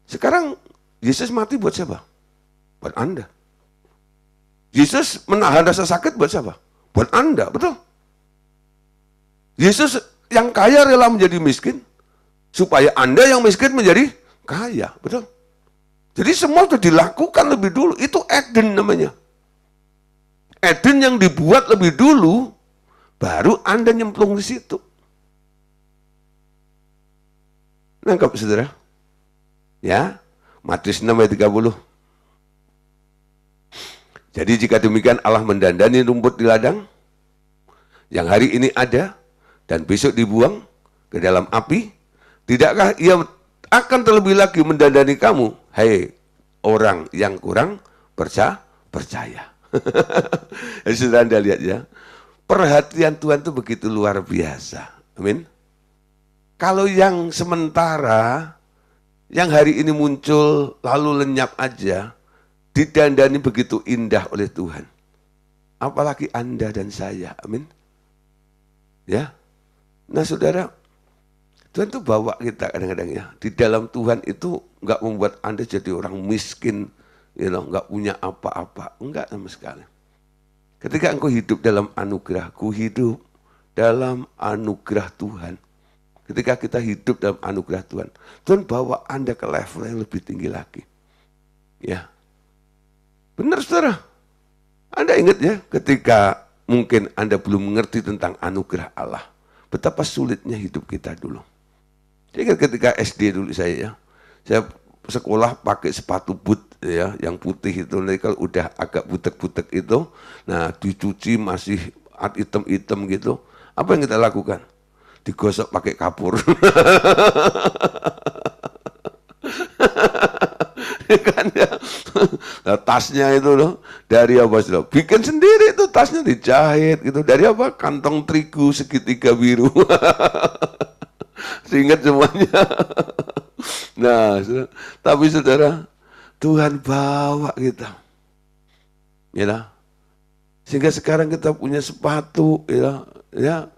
Sekarang Yesus mati buat siapa? Buat Anda. Yesus menahan rasa sakit buat siapa? Buat Anda, betul? Yesus yang kaya rela menjadi miskin supaya Anda yang miskin menjadi kaya, betul? Jadi semua itu dilakukan lebih dulu. Itu Eden namanya. Eden yang dibuat lebih dulu, baru Anda nyemplung di situ. Nangkap saudara? Ya, Matius 6 ayat 30. Jadi jika demikian Allah mendandani rumput di ladang, yang hari ini ada, dan besok dibuang ke dalam api, tidakkah ia akan terlebih lagi mendandani kamu, hai orang yang kurang percaya. Jadi sudah Anda lihat ya, perhatian Tuhan itu begitu luar biasa. Amin. Kalau yang sementara, yang hari ini muncul lalu lenyap aja, didandani begitu indah oleh Tuhan. Apalagi Anda dan saya. Amin. Ya. Nah saudara, Tuhan tuh bawa kita kadang-kadang ya. Di dalam Tuhan itu nggak membuat Anda jadi orang miskin, nggak punya apa-apa. Enggak sama sekali. Ketika engkau hidup dalam anugerah, ku hidup dalam anugerah Tuhan. Ketika kita hidup dalam anugerah Tuhan, Tuhan bawa Anda ke level yang lebih tinggi lagi. Ya, benar saudara. Anda ingat ya, ketika mungkin Anda belum mengerti tentang anugerah Allah, betapa sulitnya hidup kita dulu. Jadi ketika SD dulu saya sekolah pakai sepatu boot ya, yang putih itu. Nanti kalau udah agak butek-butek itu, nah dicuci masih hitam-hitam gitu. Apa yang kita lakukan? Digosok pakai kapur. Kan ya. Nah, tasnya itu loh dari apa sih? Bikin sendiri itu tasnya dijahit gitu. Dari apa? Kantong terigu segitiga biru. Ingat semuanya. Nah, tapi saudara, Tuhan bawa kita. Ya, sehingga sekarang kita punya sepatu ya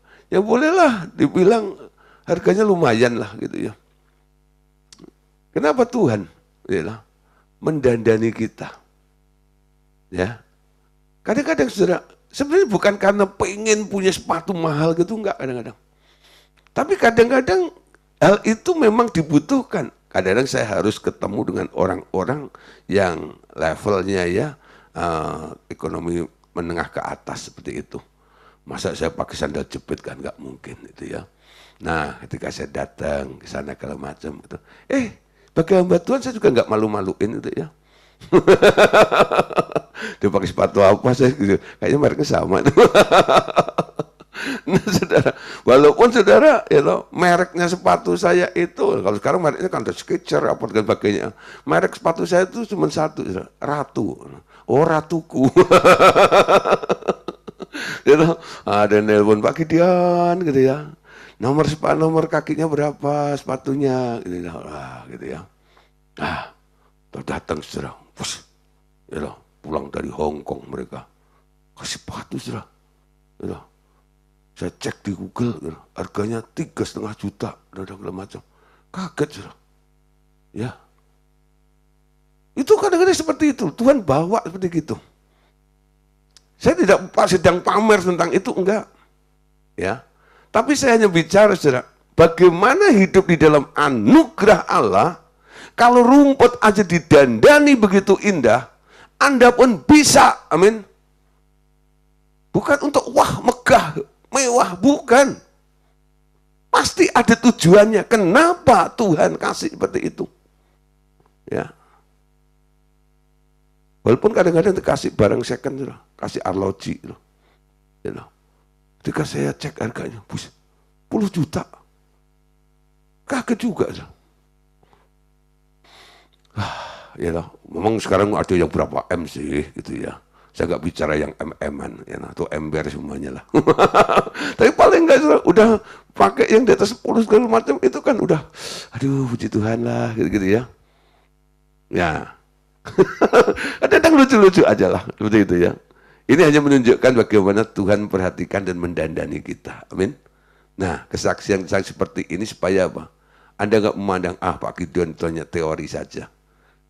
bolehlah dibilang harganya lumayan lah gitu ya. Kenapa Tuhan mendandani kita? Ya. Kadang-kadang saudara, sebenarnya bukan karena pengen punya sepatu mahal gitu, enggak kadang-kadang. Tapi kadang-kadang hal itu memang dibutuhkan. Kadang-kadang saya harus ketemu dengan orang-orang yang levelnya ya ekonomi menengah ke atas seperti itu. Masa saya pakai sandal jepit kan nggak mungkin itu ya. Nah, ketika saya datang ke sana segala macam itu, bagi hamba Tuhan saya juga nggak malu-maluin itu ya. Dia pakai sepatu apa saya gitu. Kayaknya mereknya sama. Nah, saudara, walaupun saudara, mereknya sepatu saya itu, kalau sekarang mereknya kan ada Skechers apa dan sebagainya. Merek sepatu saya itu cuma satu, saudara, Ratu. Oh, Ratuku. Ada nelpon Pak Gideon gitu ya. Nomor kakinya berapa sepatunya gitu ya. Gitu ya. Datang saudara. Pulang dari Hong Kong mereka. Kasih sepatu saudara. Saya cek di Google, harganya 3,5 juta, dan segala macam. Kaget, saudara. Ya. Itu kadang-kadang seperti itu. Tuhan bawa seperti itu. Saya tidak sedang pamer tentang itu, enggak. Ya. Tapi saya hanya bicara, saudara, bagaimana hidup di dalam anugerah Allah, kalau rumput aja didandani begitu indah, Anda pun bisa, amin. Bukan untuk wah megah, mewah, bukan. Pasti ada tujuannya. Kenapa Tuhan kasih seperti itu? Ya. Walaupun kadang-kadang dikasih barang second, kasih arloji. Ketika saya cek harganya, 10 juta. Kaget juga. Memang sekarang ada yang berapa M sih, gitu ya. Saya nggak bicara yang MM-an, atau ember semuanya lah. Tapi paling nggak udah pakai yang di atas 10 segala macam itu kan udah, aduh puji Tuhan lah, gitu-gitu ya. Ya, kadang lucu-lucu aja lah, seperti itu ya. Ini hanya menunjukkan bagaimana Tuhan perhatikan dan mendandani kita, amin. Nah, kesaksian saya seperti ini supaya apa? Anda nggak memandang, Pak Gideon itu hanya teori saja.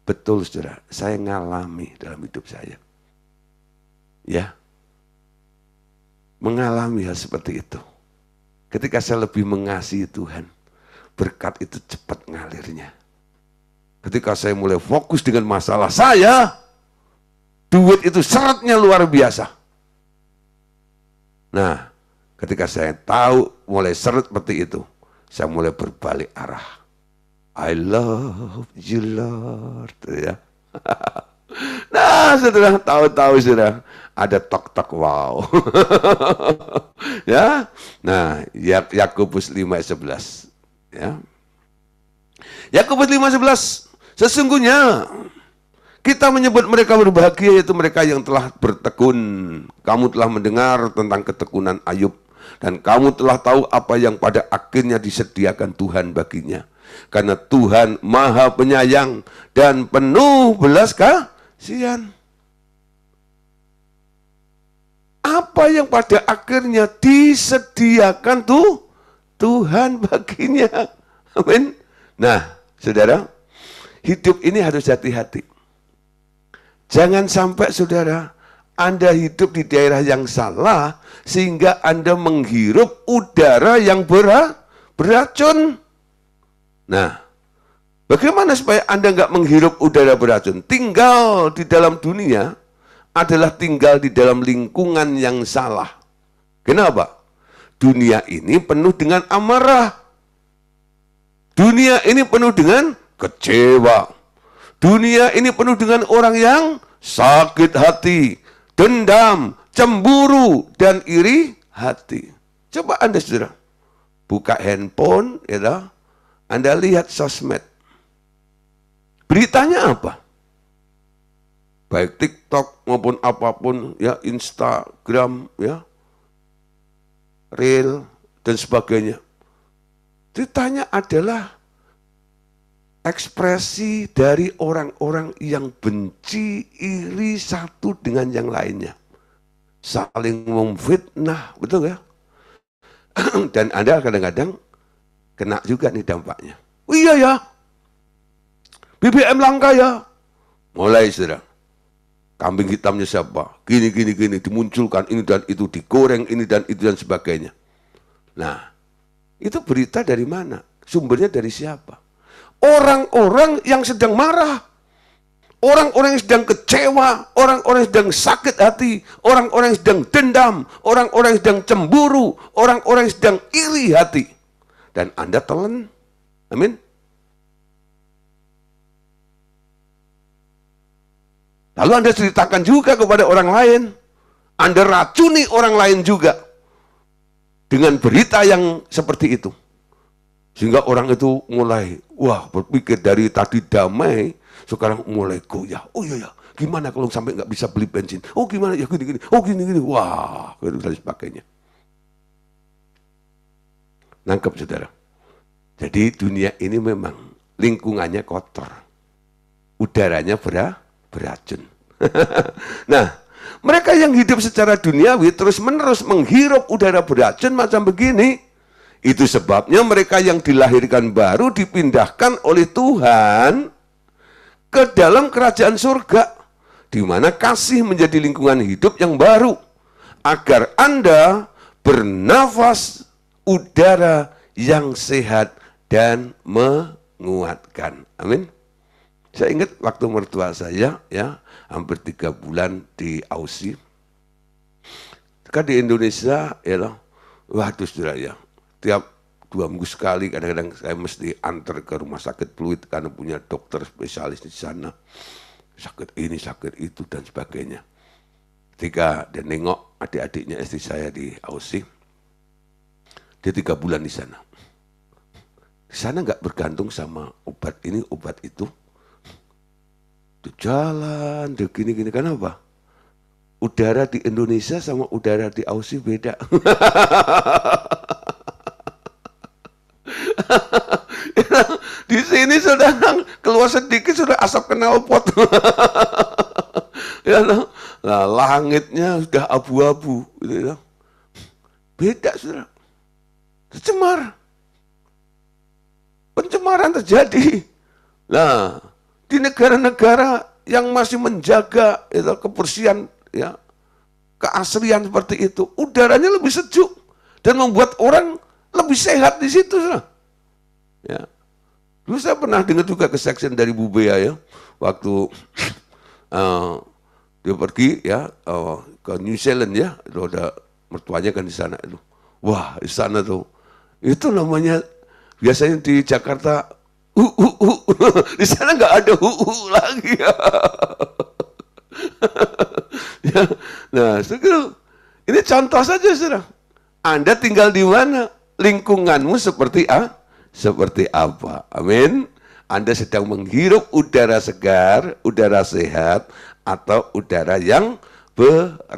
Betul, saudara, saya ngalami dalam hidup saya. Ya, mengalami hal seperti itu. Ketika saya lebih mengasihi Tuhan, berkat itu cepat ngalirnya. Ketika saya mulai fokus dengan masalah saya, duit itu syaratnya luar biasa. Nah, ketika saya tahu mulai seret seperti itu, saya mulai berbalik arah. I love you Lord, ya. Nah, saudara, tahu-tahu saudara, ada tok-tok wow. Ya. Nah, Yakobus 5:11. Ya. Yakobus 5:11. Sesungguhnya kita menyebut mereka berbahagia, yaitu mereka yang telah bertekun. Kamu telah mendengar tentang ketekunan Ayub, dan kamu telah tahu apa yang pada akhirnya disediakan Tuhan baginya. Karena Tuhan Maha Penyayang dan penuh belas kasihan. Apa yang pada akhirnya disediakan Tuhan baginya. Amin. Nah, saudara, hidup ini harus hati-hati. Jangan sampai saudara, Anda hidup di daerah yang salah, sehingga Anda menghirup udara yang beracun. Nah, bagaimana supaya Anda nggak menghirup udara beracun? Tinggal di dalam dunia adalah tinggal di dalam lingkungan yang salah. Kenapa? Dunia ini penuh dengan amarah. Dunia ini penuh dengan kecewa. Dunia ini penuh dengan orang yang sakit hati, dendam, cemburu, dan iri hati. Coba Anda saudara, buka handphone, ya, Anda lihat sosmed. Beritanya apa? Baik TikTok maupun apapun, ya, Instagram, ya, Reel, dan sebagainya. Beritanya adalah ekspresi dari orang-orang yang benci, iri satu dengan yang lainnya. Saling memfitnah, betul ya? Dan Anda kadang-kadang kena juga nih dampaknya. Oh iya ya, BBM langka ya. Mulai saudara, kambing hitamnya siapa? Gini, dimunculkan ini dan itu, digoreng ini dan itu dan sebagainya. Nah, itu berita dari mana? Sumbernya dari siapa? Orang-orang yang sedang marah. Orang-orang yang sedang kecewa, orang-orang yang sedang sakit hati, orang-orang yang sedang dendam, orang-orang yang sedang cemburu, orang-orang yang sedang iri hati. Dan Anda telan. Amin. Lalu Anda ceritakan juga kepada orang lain. Anda racuni orang lain juga dengan berita yang seperti itu. Sehingga orang itu mulai, wah, berpikir dari tadi damai, sekarang mulai goyah. Oh iya ya, gimana kalau sampai nggak bisa beli bensin? Oh gimana ya, gini-gini. Oh gini-gini. Wah, dan sebagainya. Nangkep saudara. Jadi dunia ini memang lingkungannya kotor. Udaranya beracun. Nah, mereka yang hidup secara duniawi terus-menerus menghirup udara beracun macam begini. Itu sebabnya mereka yang dilahirkan baru dipindahkan oleh Tuhan ke dalam kerajaan surga, di mana kasih menjadi lingkungan hidup yang baru, agar Anda bernafas udara yang sehat dan menguatkan. Amin. Saya ingat waktu mertua saya, ya, hampir 3 bulan di Aussie. Kan di Indonesia, ya loh, waduh saudara ya, tiap 2 minggu sekali kadang-kadang saya mesti antar ke rumah sakit Pluit karena punya dokter spesialis di sana. Sakit ini, sakit itu, dan sebagainya. Ketika dia nengok adik-adiknya istri saya di Aussie, dia 3 bulan di sana. Di sana nggak bergantung sama obat ini, obat itu. Dia jalan, dia gini-gini, kenapa? Udara di Indonesia sama udara di Aussie beda. Di sini sudah keluar sedikit sudah asap knalpot. Ya, nah, langitnya sudah abu-abu. Gitu, ya. Beda sudah. Tercemar. Pencemaran terjadi. Nah, di negara-negara yang masih menjaga itu, kebersihan, ya, keaslian seperti itu, udaranya lebih sejuk dan membuat orang lebih sehat di situ. Ya. Dulu saya pernah dengar juga kesaksian dari Bu Bea, ya, waktu dia pergi, ya, ke New Zealand, ya, itu ada mertuanya kan di sana itu. Wah, di sana tuh itu namanya biasanya di Jakarta di sana nggak ada lagi. Ya. Nah, ini contoh saja, saudara. Anda tinggal di mana? Lingkunganmu seperti seperti apa? Amin. Anda sedang menghirup udara segar, udara sehat, atau udara yang beracun.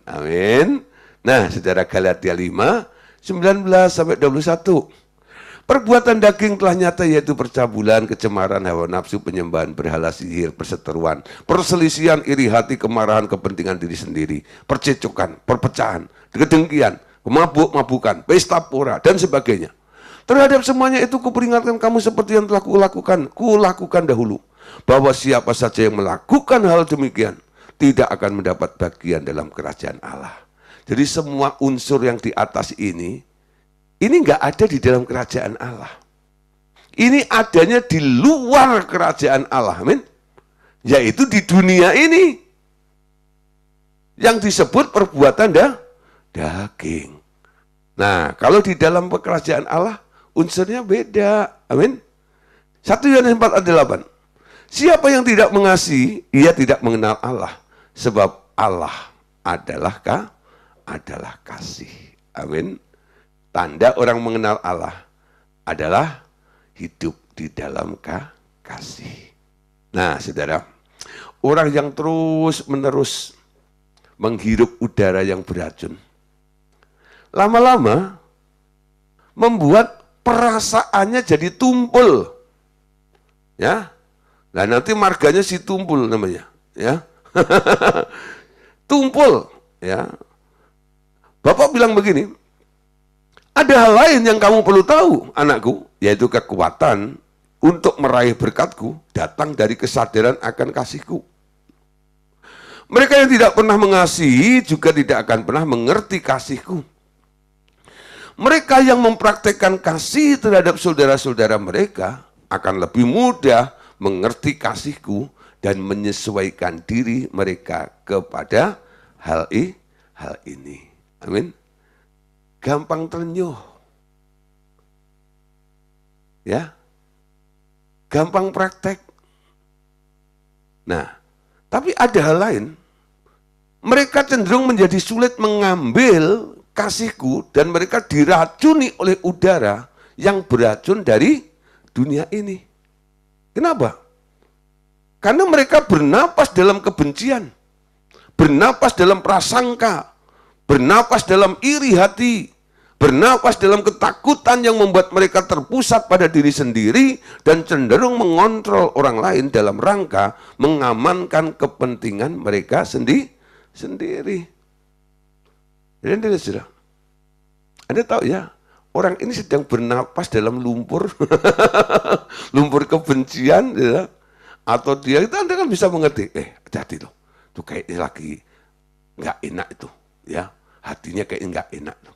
Amin. Nah, saudara, Galatia 5, 19-21. Perbuatan daging telah nyata, yaitu percabulan, kecemaran, hawa nafsu, penyembahan berhala, sihir, perseteruan, perselisihan, iri hati, kemarahan, kepentingan diri sendiri, percecokan, perpecahan, kedengkian, mabuk-mabukan, pesta pora, dan sebagainya. Terhadap semuanya itu kuperingatkan kamu seperti yang telah kulakukan dahulu, bahwa siapa saja yang melakukan hal demikian tidak akan mendapat bagian dalam kerajaan Allah. Jadi semua unsur yang di atas ini nggak ada di dalam kerajaan Allah. Ini adanya di luar kerajaan Allah, amin. Yaitu di dunia ini, yang disebut perbuatan daging. Nah, kalau di dalam kerajaan Allah, unsurnya beda, amin. 1 Yohanes 4 ayat 8. Siapa yang tidak mengasihi, ia tidak mengenal Allah, sebab Allah adalah kasih, amin. Tanda orang mengenal Allah adalah hidup di dalam kasih. Nah, saudara, orang yang terus-menerus menghirup udara yang beracun, lama-lama membuat perasaannya jadi tumpul. Ya. Nah, nanti marganya si tumpul namanya, ya. Tumpul, ya. Bapak bilang begini, ada hal lain yang kamu perlu tahu, anakku, yaitu kekuatan untuk meraih berkatku datang dari kesadaran akan kasihku. Mereka yang tidak pernah mengasihi juga tidak akan pernah mengerti kasihku. Mereka yang mempraktekkan kasih terhadap saudara-saudara mereka akan lebih mudah mengerti kasihku dan menyesuaikan diri mereka kepada hal ini. Amin. Gampang ternyuh. Ya. Gampang praktek. Nah, tapi ada hal lain. Mereka cenderung menjadi sulit mengambil kasihku dan mereka diracuni oleh udara yang beracun dari dunia ini. Kenapa? Karena mereka bernapas dalam kebencian, bernapas dalam prasangka, bernapas dalam iri hati, bernapas dalam ketakutan yang membuat mereka terpusat pada diri sendiri dan cenderung mengontrol orang lain dalam rangka mengamankan kepentingan mereka sendiri. Jadi sudah, Anda tahu ya, orang ini sedang bernapas dalam lumpur, lumpur kebencian, ya. Atau dia itu Anda kan bisa mengerti, hati-hati loh, tuh kayaknya lagi nggak enak itu, ya, hatinya kayak nggak enak tuh.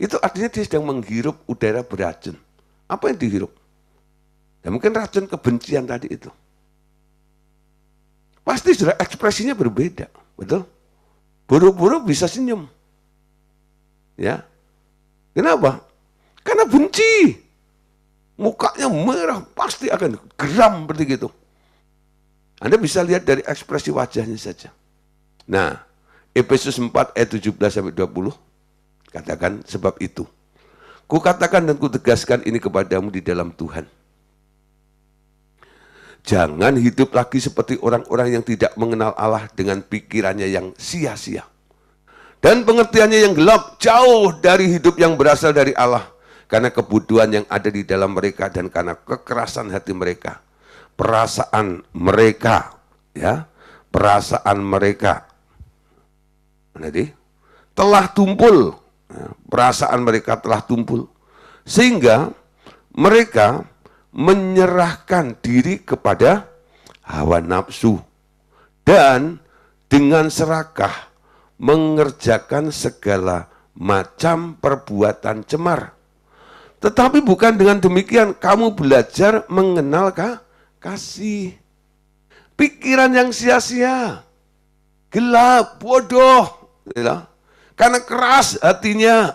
Itu artinya dia sedang menghirup udara beracun. Apa yang dihirup? Ya mungkin racun kebencian tadi itu. Pasti sudah ekspresinya berbeda, betul? Buru-buru bisa senyum, ya. Kenapa? Karena benci. Mukanya merah, pasti akan geram seperti gitu. Anda bisa lihat dari ekspresi wajahnya saja. Nah, Efesus 4 ayat 17-20 katakan, sebab itu kukatakan dan kutegaskan ini kepadamu di dalam Tuhan. Jangan hidup lagi seperti orang-orang yang tidak mengenal Allah dengan pikirannya yang sia-sia dan pengertiannya yang gelap, jauh dari hidup yang berasal dari Allah, karena kebodohan yang ada di dalam mereka dan karena kekerasan hati mereka. Perasaan mereka, ya, perasaan mereka, nanti telah tumpul, ya, perasaan mereka telah tumpul, sehingga mereka menyerahkan diri kepada hawa nafsu dan dengan serakah mengerjakan segala macam perbuatan cemar. Tetapi bukan dengan demikian kamu belajar mengenal kasih. Pikiran yang sia-sia, gelap, bodoh, ya. Karena keras hatinya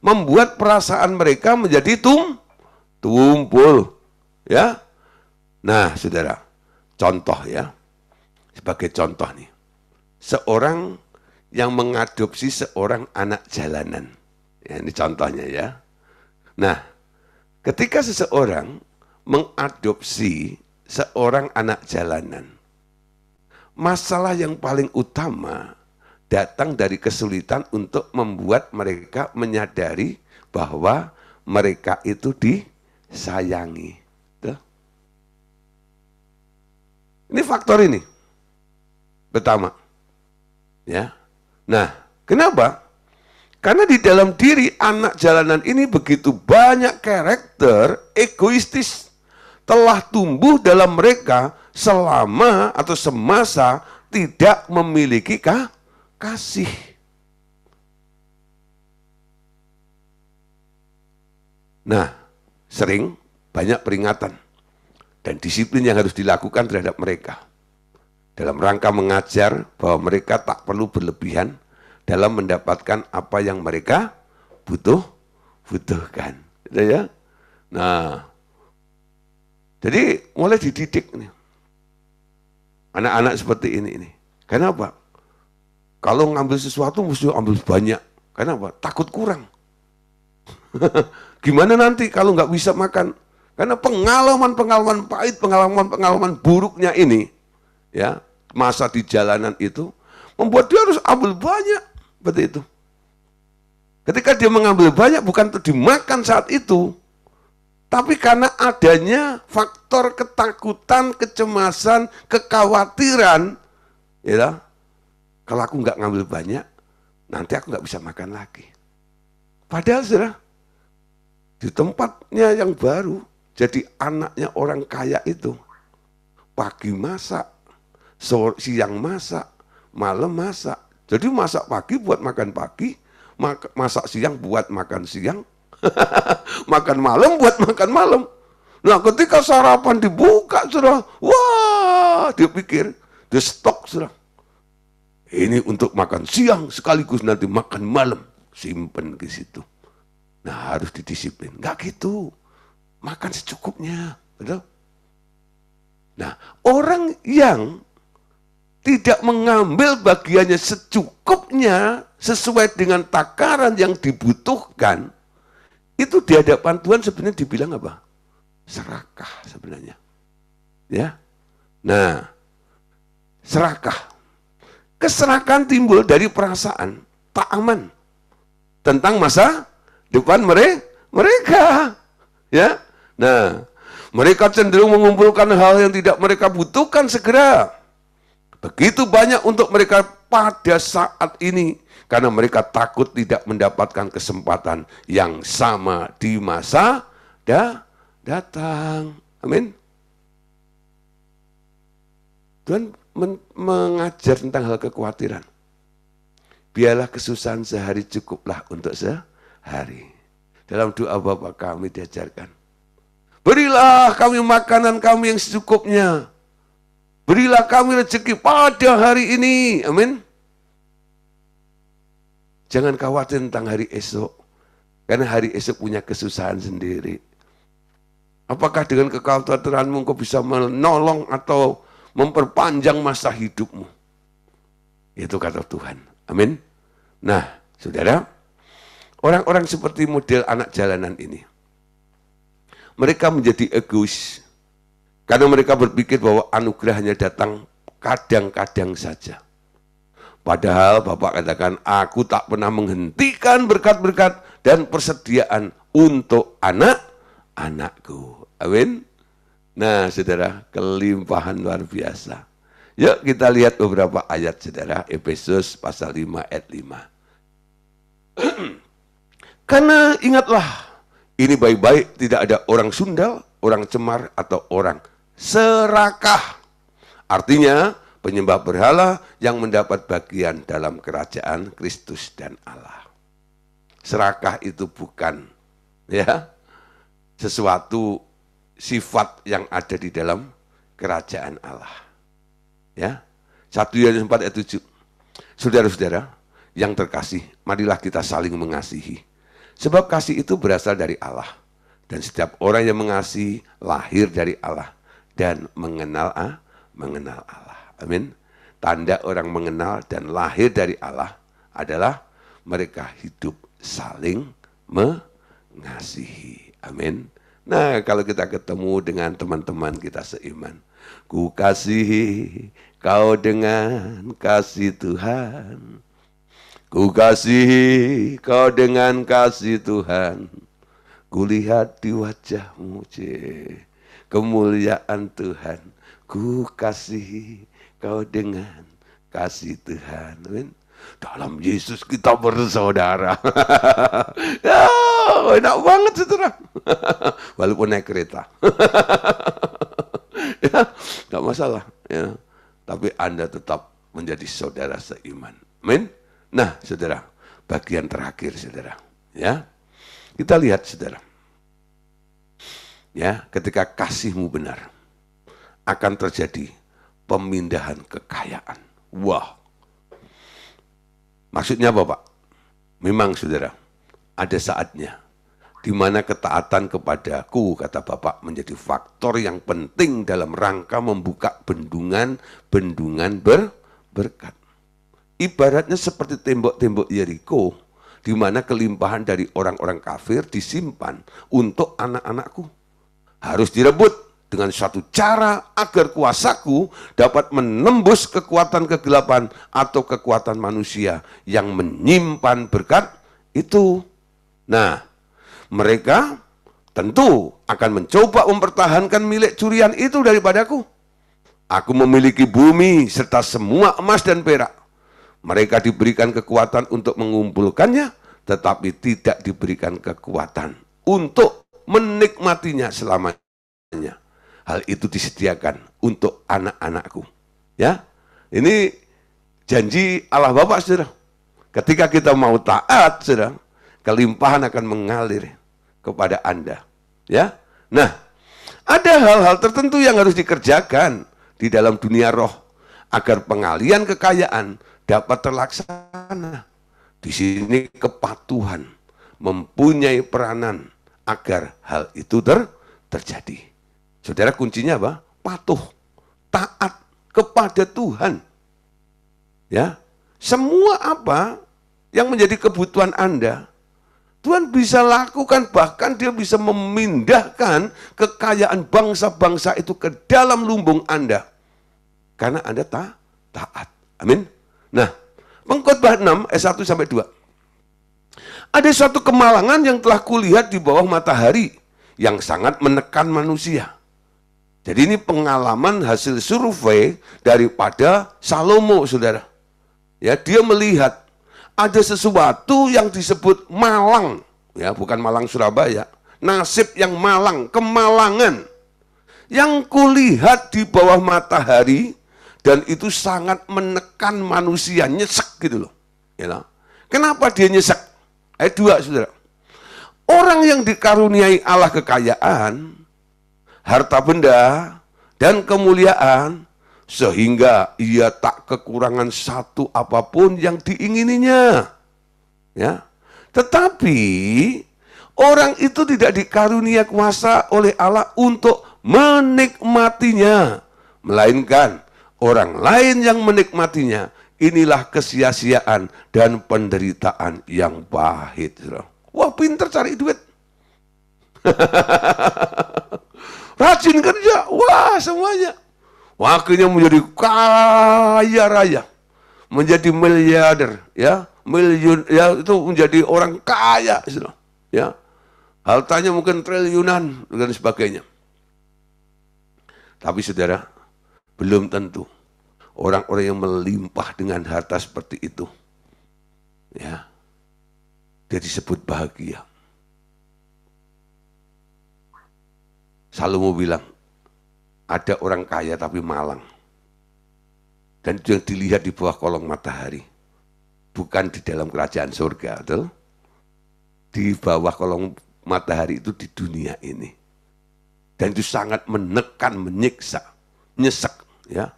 membuat perasaan mereka menjadi tumpul, ya. Nah, saudara, contoh ya, sebagai contoh nih, seorang yang mengadopsi seorang anak jalanan, ya, ini contohnya ya. Nah, ketika seseorang mengadopsi seorang anak jalanan, masalah yang paling utama datang dari kesulitan untuk membuat mereka menyadari bahwa mereka itu disayangi. Tuh. Ini faktor ini pertama, ya. Nah, kenapa? Karena di dalam diri anak jalanan ini begitu banyak karakter egoistis telah tumbuh dalam mereka selama atau semasa tidak memiliki kasih. Nah, sering banyak peringatan dan disiplin yang harus dilakukan terhadap mereka dalam rangka mengajar bahwa mereka tak perlu berlebihan dalam mendapatkan apa yang mereka butuhkan. Ya? Nah, jadi mulai dididik nih anak-anak seperti ini. Kenapa? Kalau ngambil sesuatu mesti ambil banyak. Kenapa? Takut kurang. Gimana nanti kalau nggak bisa makan? Karena pengalaman pahit, pengalaman buruknya ini, ya, masa di jalanan itu membuat dia harus ambil banyak, seperti itu. Ketika dia mengambil banyak bukan untuk dimakan saat itu, tapi karena adanya faktor ketakutan, kecemasan, kekhawatiran, ya, kalau aku nggak ngambil banyak, nanti aku nggak bisa makan lagi. Padahal sudah di tempatnya yang baru, jadi anaknya orang kaya itu, pagi masak, siang masak, malam masak. Jadi masak pagi buat makan pagi, masak siang buat makan siang, makan malam buat makan malam. Nah, ketika sarapan dibuka, saudara, wah, dia pikir, dia stok, saudara. Ini untuk makan siang sekaligus nanti makan malam, simpen ke situ. Nah, harus didisiplin. Enggak gitu. Makan secukupnya, betul? Nah, orang yang tidak mengambil bagiannya secukupnya sesuai dengan takaran yang dibutuhkan, itu di hadapan Tuhan sebenarnya dibilang apa? Serakah sebenarnya. Ya. Nah, serakah. Keserakahan timbul dari perasaan tak aman tentang masa depan mereka. Ya. Nah, mereka cenderung mengumpulkan hal yang tidak mereka butuhkan segera. Begitu banyak untuk mereka pada saat ini karena mereka takut tidak mendapatkan kesempatan yang sama di masa datang. Amin. Tuhan mengajar tentang hal kekhawatiran. Biarlah kesusahan sehari cukuplah untuk sehari. Dalam doa Bapa kami diajarkan. Berilah kami makanan kami yang secukupnya. Berilah kami rezeki pada hari ini. Amin. Jangan khawatir tentang hari esok. Karena hari esok punya kesusahan sendiri. Apakah dengan kekhawatiranmu engkau bisa menolong atau memperpanjang masa hidupmu? Itu kata Tuhan. Amin. Nah, saudara, orang-orang seperti model anak jalanan ini, mereka menjadi egois. Karena mereka berpikir bahwa anugerah hanya datang kadang-kadang saja. Padahal Bapak katakan, aku tak pernah menghentikan berkat-berkat dan persediaan untuk anak-anakku. Amin. Nah, saudara, kelimpahan luar biasa. Yuk kita lihat beberapa ayat, saudara. Efesus pasal 5 ayat 5. Karena ingatlah, ini baik-baik tidak ada orang sundal, orang cemar, atau orang serakah. Artinya penyembah berhala yang mendapat bagian dalam kerajaan Kristus dan Allah. Serakah itu bukan sesuatu sifat yang ada di dalam kerajaan Allah. Ya. 1 Yohanes 4 ayat 7. Saudara-saudara yang terkasih, marilah kita saling mengasihi. Sebab kasih itu berasal dari Allah. Dan setiap orang yang mengasihi lahir dari Allah dan mengenal Allah. Amin. Tanda orang mengenal dan lahir dari Allah adalah mereka hidup saling mengasihi. Amin. Nah, kalau kita ketemu dengan teman-teman kita seiman, ku kasihi kau dengan kasih Tuhan. Ku kasihi kau dengan kasih Tuhan. Kulihat di wajahmu, kemuliaan Tuhan. Ku kasihi kau dengan kasih Tuhan. Amin. Dalam Yesus kita bersaudara. Ya, enak banget, saudara. Walaupun naik kereta. Ya, gak masalah. Ya. Tapi Anda tetap menjadi saudara seiman. Amin. Nah, saudara, bagian terakhir, saudara. Ya. Kita lihat, saudara. Ya, ketika kasihmu benar, akan terjadi pemindahan kekayaan. Wah. Maksudnya apa, Pak? Memang, saudara, ada saatnya di mana ketaatan kepadaku, kata Bapak, menjadi faktor yang penting dalam rangka membuka bendungan berkat. Ibaratnya seperti tembok-tembok Yeriko, di mana kelimpahan dari orang-orang kafir disimpan untuk anak-anakku. Harus direbut dengan suatu cara agar kuasaku dapat menembus kekuatan kegelapan atau kekuatan manusia yang menyimpan berkat itu. Nah, mereka tentu akan mencoba mempertahankan milik curian itu daripadaku. Aku memiliki bumi serta semua emas dan perak. Mereka diberikan kekuatan untuk mengumpulkannya, tetapi tidak diberikan kekuatan untuk menikmatinya selamanya. Hal itu disediakan untuk anak-anakku. Ya, ini janji Allah Bapa, saudara. Ketika kita mau taat, saudara, kelimpahan akan mengalir kepada Anda. Ya, nah, Ada hal-hal tertentu yang harus dikerjakan di dalam dunia roh agar pengalian kekayaan dapat terlaksana. Di sini kepatuhan mempunyai peranan agar hal itu terjadi. Saudara, kuncinya apa? Patuh, taat kepada Tuhan. Ya, semua apa yang menjadi kebutuhan Anda, Tuhan bisa lakukan, bahkan dia bisa memindahkan kekayaan bangsa-bangsa itu ke dalam lumbung Anda. Karena Anda taat. Amin. Nah, Pengkhotbah 6 ayat 1 sampai 2. Ada suatu kemalangan yang telah kulihat di bawah matahari yang sangat menekan manusia. Jadi ini pengalaman hasil survei daripada Salomo, saudara. Ya, dia melihat ada sesuatu yang disebut malang, ya, bukan Malang Surabaya, nasib yang malang, kemalangan yang kulihat di bawah matahari, dan itu sangat menekan manusia, nyesek gitu loh. Ya, kenapa dia nyesek? Ayat 2, saudara. Orang yang dikaruniai Allah kekayaan, harta benda, dan kemuliaan, sehingga ia tak kekurangan satu apapun yang diingininya. Ya. Tetapi orang itu tidak dikarunia kuasa oleh Allah untuk menikmatinya, melainkan orang lain yang menikmatinya. Inilah kesia-siaan dan penderitaan yang pahit. Wah, pinter cari duit. Rajin kerja, wah semuanya. Akhirnya menjadi kaya raya, menjadi miliarder, ya, ya, itu menjadi orang kaya, ya. Hartanya mungkin triliunan dan sebagainya. Tapi saudara, belum tentu orang-orang yang melimpah dengan harta seperti itu, ya, dia disebut bahagia. Salomo bilang, ada orang kaya tapi malang. Dan itu yang dilihat di bawah kolong matahari. Bukan di dalam kerajaan surga. Betul? Di bawah kolong matahari itu di dunia ini. Dan itu sangat menekan, menyiksa, nyesek. Ya.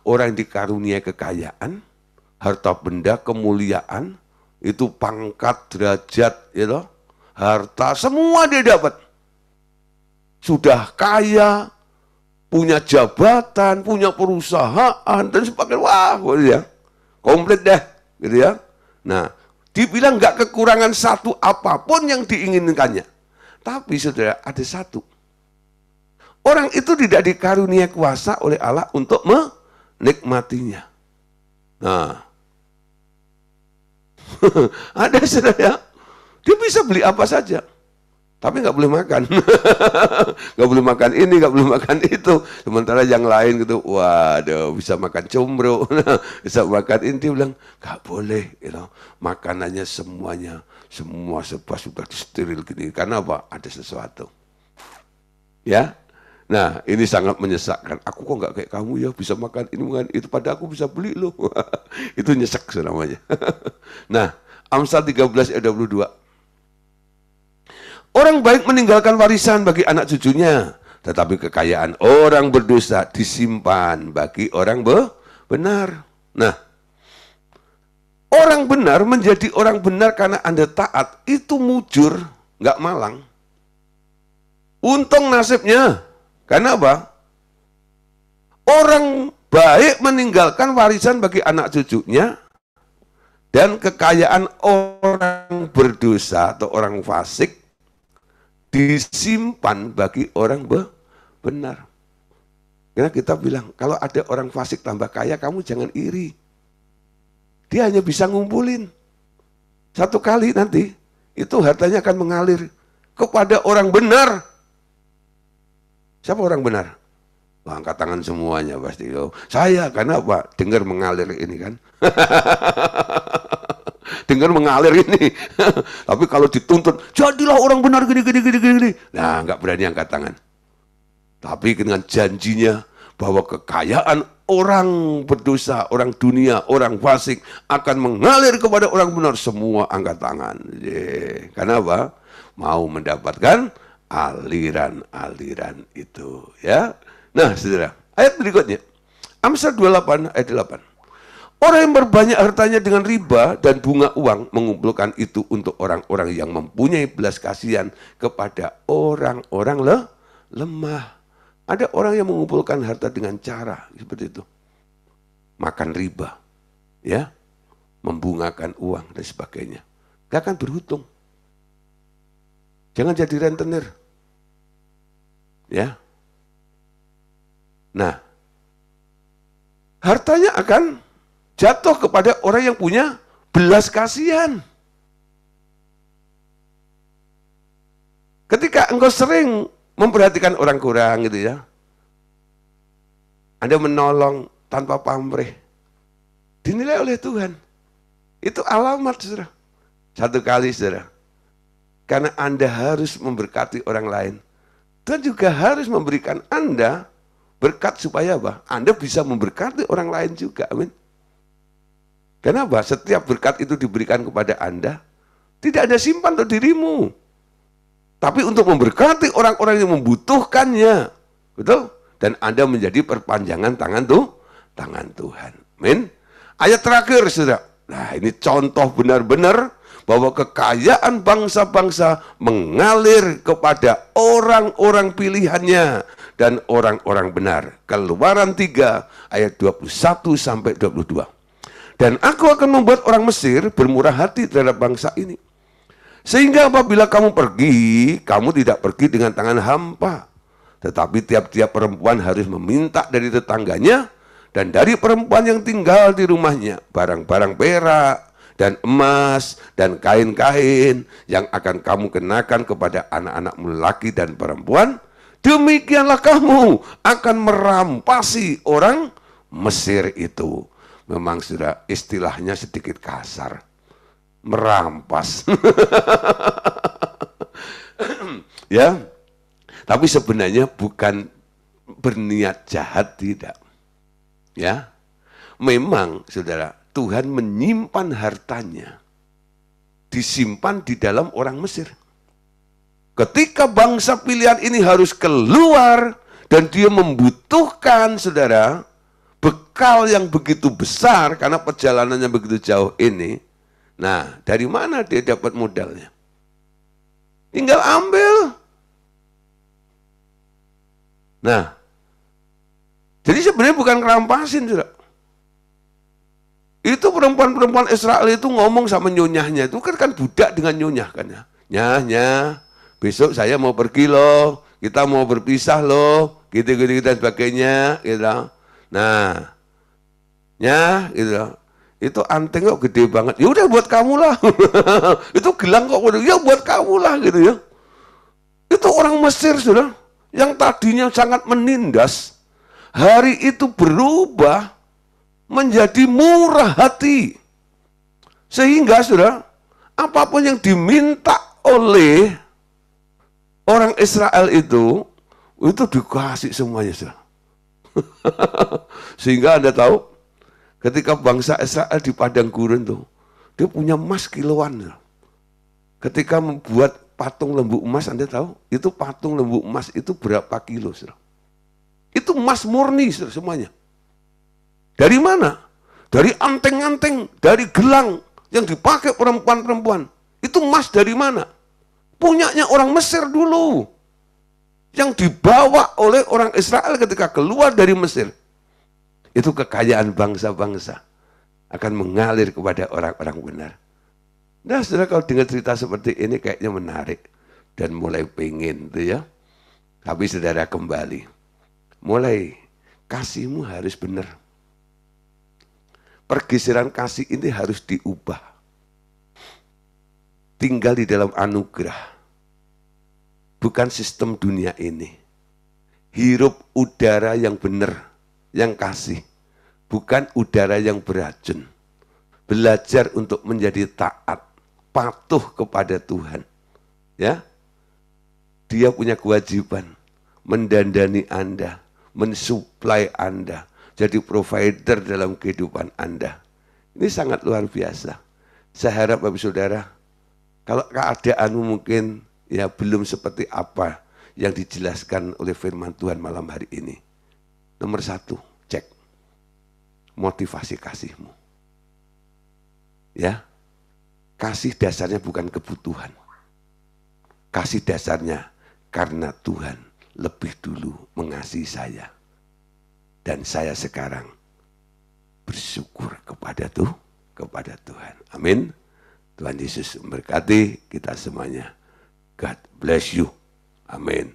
Orang yang dikaruniai kekayaan, harta benda, kemuliaan, itu pangkat, derajat, ya, harta, semua dia dapat. Sudah kaya, punya jabatan, punya perusahaan, dan sebagainya. Wah, gitu ya. Komplit deh, gitu ya. Nah, dibilang nggak kekurangan satu apapun yang diinginkannya. Tapi saudara, ada satu. Orang itu tidak dikarunia kuasa oleh Allah untuk menikmatinya. Nah, ada saudara, dia bisa beli apa saja. Tapi nggak boleh makan, nggak boleh makan ini, nggak boleh makan itu. Sementara yang lain gitu, waduh, bisa makan combro, bisa makan ini. Dia bilang nggak boleh, makanannya semuanya, semua serba sudah steril gini. Karena apa? Ada sesuatu. Ya, nah ini sangat menyesakkan. Aku kok nggak kayak kamu ya, bisa makan ini, makan itu. Pada aku bisa beli loh. Itu nyesek namanya. Nah, Amsal 13 ayat 22. Orang baik meninggalkan warisan bagi anak cucunya, tetapi kekayaan orang berdosa disimpan bagi orang benar. Nah, orang benar menjadi orang benar karena Anda taat, itu mujur, nggak malang. Untung nasibnya, karena apa? Orang baik meninggalkan warisan bagi anak cucunya, dan kekayaan orang berdosa atau orang fasik disimpan bagi orang benar. Karena kita bilang, kalau ada orang fasik tambah kaya, kamu jangan iri. Dia hanya bisa ngumpulin. Satu kali nanti, itu hartanya akan mengalir kepada orang benar. Siapa orang benar? Wah, angkat tangan semuanya pasti. Oh, saya, karena apa? Dengar mengalir ini kan. Dengar mengalir ini. Tapi kalau dituntut, jadilah orang benar gini. Nah, nggak berani angkat tangan. Tapi dengan janjinya bahwa kekayaan orang berdosa, orang dunia, orang fasik akan mengalir kepada orang benar, semua angkat tangan. Karena apa? Mau mendapatkan aliran-aliran itu, ya. Nah, saudara, ayat berikutnya, Amsal 28 ayat 8. Orang yang berbanyak hartanya dengan riba dan bunga uang mengumpulkan itu untuk orang-orang yang mempunyai belas kasihan kepada orang-orang lemah. Ada orang yang mengumpulkan harta dengan cara seperti itu. Makan riba, ya, membungakan uang dan sebagainya. Gak akan beruntung. Jangan jadi rentenir. Ya. Nah, hartanya akan jatuh kepada orang yang punya belas kasihan. Ketika engkau sering memperhatikan orang kurang gitu ya, Anda menolong tanpa pamrih, dinilai oleh Tuhan. Itu alamat, saudara. Satu kali, saudara. Karena Anda harus memberkati orang lain. Tuhan juga harus memberikan Anda berkat supaya apa? Anda bisa memberkati orang lain juga, amin. Kenapa? Setiap berkat itu diberikan kepada Anda, tidak ada simpan untuk dirimu. Tapi untuk memberkati orang-orang yang membutuhkannya. Betul? Dan Anda menjadi perpanjangan tangan Tuhan. Amin. Ayat terakhir, saudara. Nah, ini contoh benar-benar bahwa kekayaan bangsa-bangsa mengalir kepada orang-orang pilihannya dan orang-orang benar. Keluaran 3 ayat 21 sampai 22. Dan aku akan membuat orang Mesir bermurah hati terhadap bangsa ini. Sehingga apabila kamu pergi, kamu tidak pergi dengan tangan hampa. Tetapi tiap-tiap perempuan harus meminta dari tetangganya dan dari perempuan yang tinggal di rumahnya barang-barang perak dan emas dan kain-kain yang akan kamu kenakan kepada anak-anakmu laki dan perempuan. Demikianlah kamu akan merampasi orang Mesir itu. Memang sudah istilahnya sedikit kasar. Merampas. Ya. Tapi sebenarnya bukan berniat jahat, tidak. Ya. Memang saudara, Tuhan menyimpan hartanya. Disimpan di dalam orang Mesir. Ketika bangsa pilihan ini harus keluar dan dia membutuhkan, saudara, bekal yang begitu besar karena perjalanannya begitu jauh ini. Nah, dari mana dia dapat modalnya? Tinggal ambil. Nah, jadi sebenarnya bukan ngerampasin, saudara. Itu perempuan-perempuan Israel itu ngomong sama nyonyahnya. Itu kan budak dengan nyonyah kan ya. Nyah, besok saya mau pergi loh. Kita mau berpisah loh. Gitu-gitu dan sebagainya. Gitu. Nah, nyah, gitu. Itu anteng kok gede banget. Ya udah buat kamu lah. Itu gelang kok. Ya buat kamu lah gitu ya. Itu orang Mesir, saudara. Yang tadinya sangat menindas. Hari itu berubah menjadi murah hati. Sehingga, saudara, apapun yang diminta oleh orang Israel itu dikasih semuanya, saudara. Sehingga Anda tahu, ketika bangsa Israel di padang gurun tuh, dia punya emas kiloan. Ketika membuat patung lembu emas, Anda tahu, itu patung lembu emas itu berapa kilo, saudara? Itu emas murni, saudara, semuanya. Dari mana? Dari anteng-anteng, dari gelang yang dipakai perempuan-perempuan. Itu emas dari mana? Punyanya orang Mesir dulu. Yang dibawa oleh orang Israel ketika keluar dari Mesir. Itu kekayaan bangsa-bangsa akan mengalir kepada orang-orang benar. Nah, saudara, kalau dengar cerita seperti ini kayaknya menarik dan mulai pengen tuh ya. Tapi saudara kembali, mulai kasihmu harus benar. Pergeseran kasih ini harus diubah. Tinggal di dalam anugerah. Bukan sistem dunia ini. Hirup udara yang benar, yang kasih. Bukan udara yang beracun. Belajar untuk menjadi taat, patuh kepada Tuhan. Ya, dia punya kewajiban mendandani Anda, mensuplai Anda, jadi provider dalam kehidupan Anda. Ini sangat luar biasa. Saya harap Bapak Saudara, kalau keadaanmu mungkin ya belum seperti apa yang dijelaskan oleh firman Tuhan malam hari ini. Nomor 1, cek motivasi kasihmu. Ya, kasih dasarnya bukan kebutuhan. Kasih dasarnya karena Tuhan lebih dulu mengasihi saya. Dan saya sekarang bersyukur kepada Tuhan. Amin. Tuhan Yesus memberkati kita semuanya. God bless you. Amin.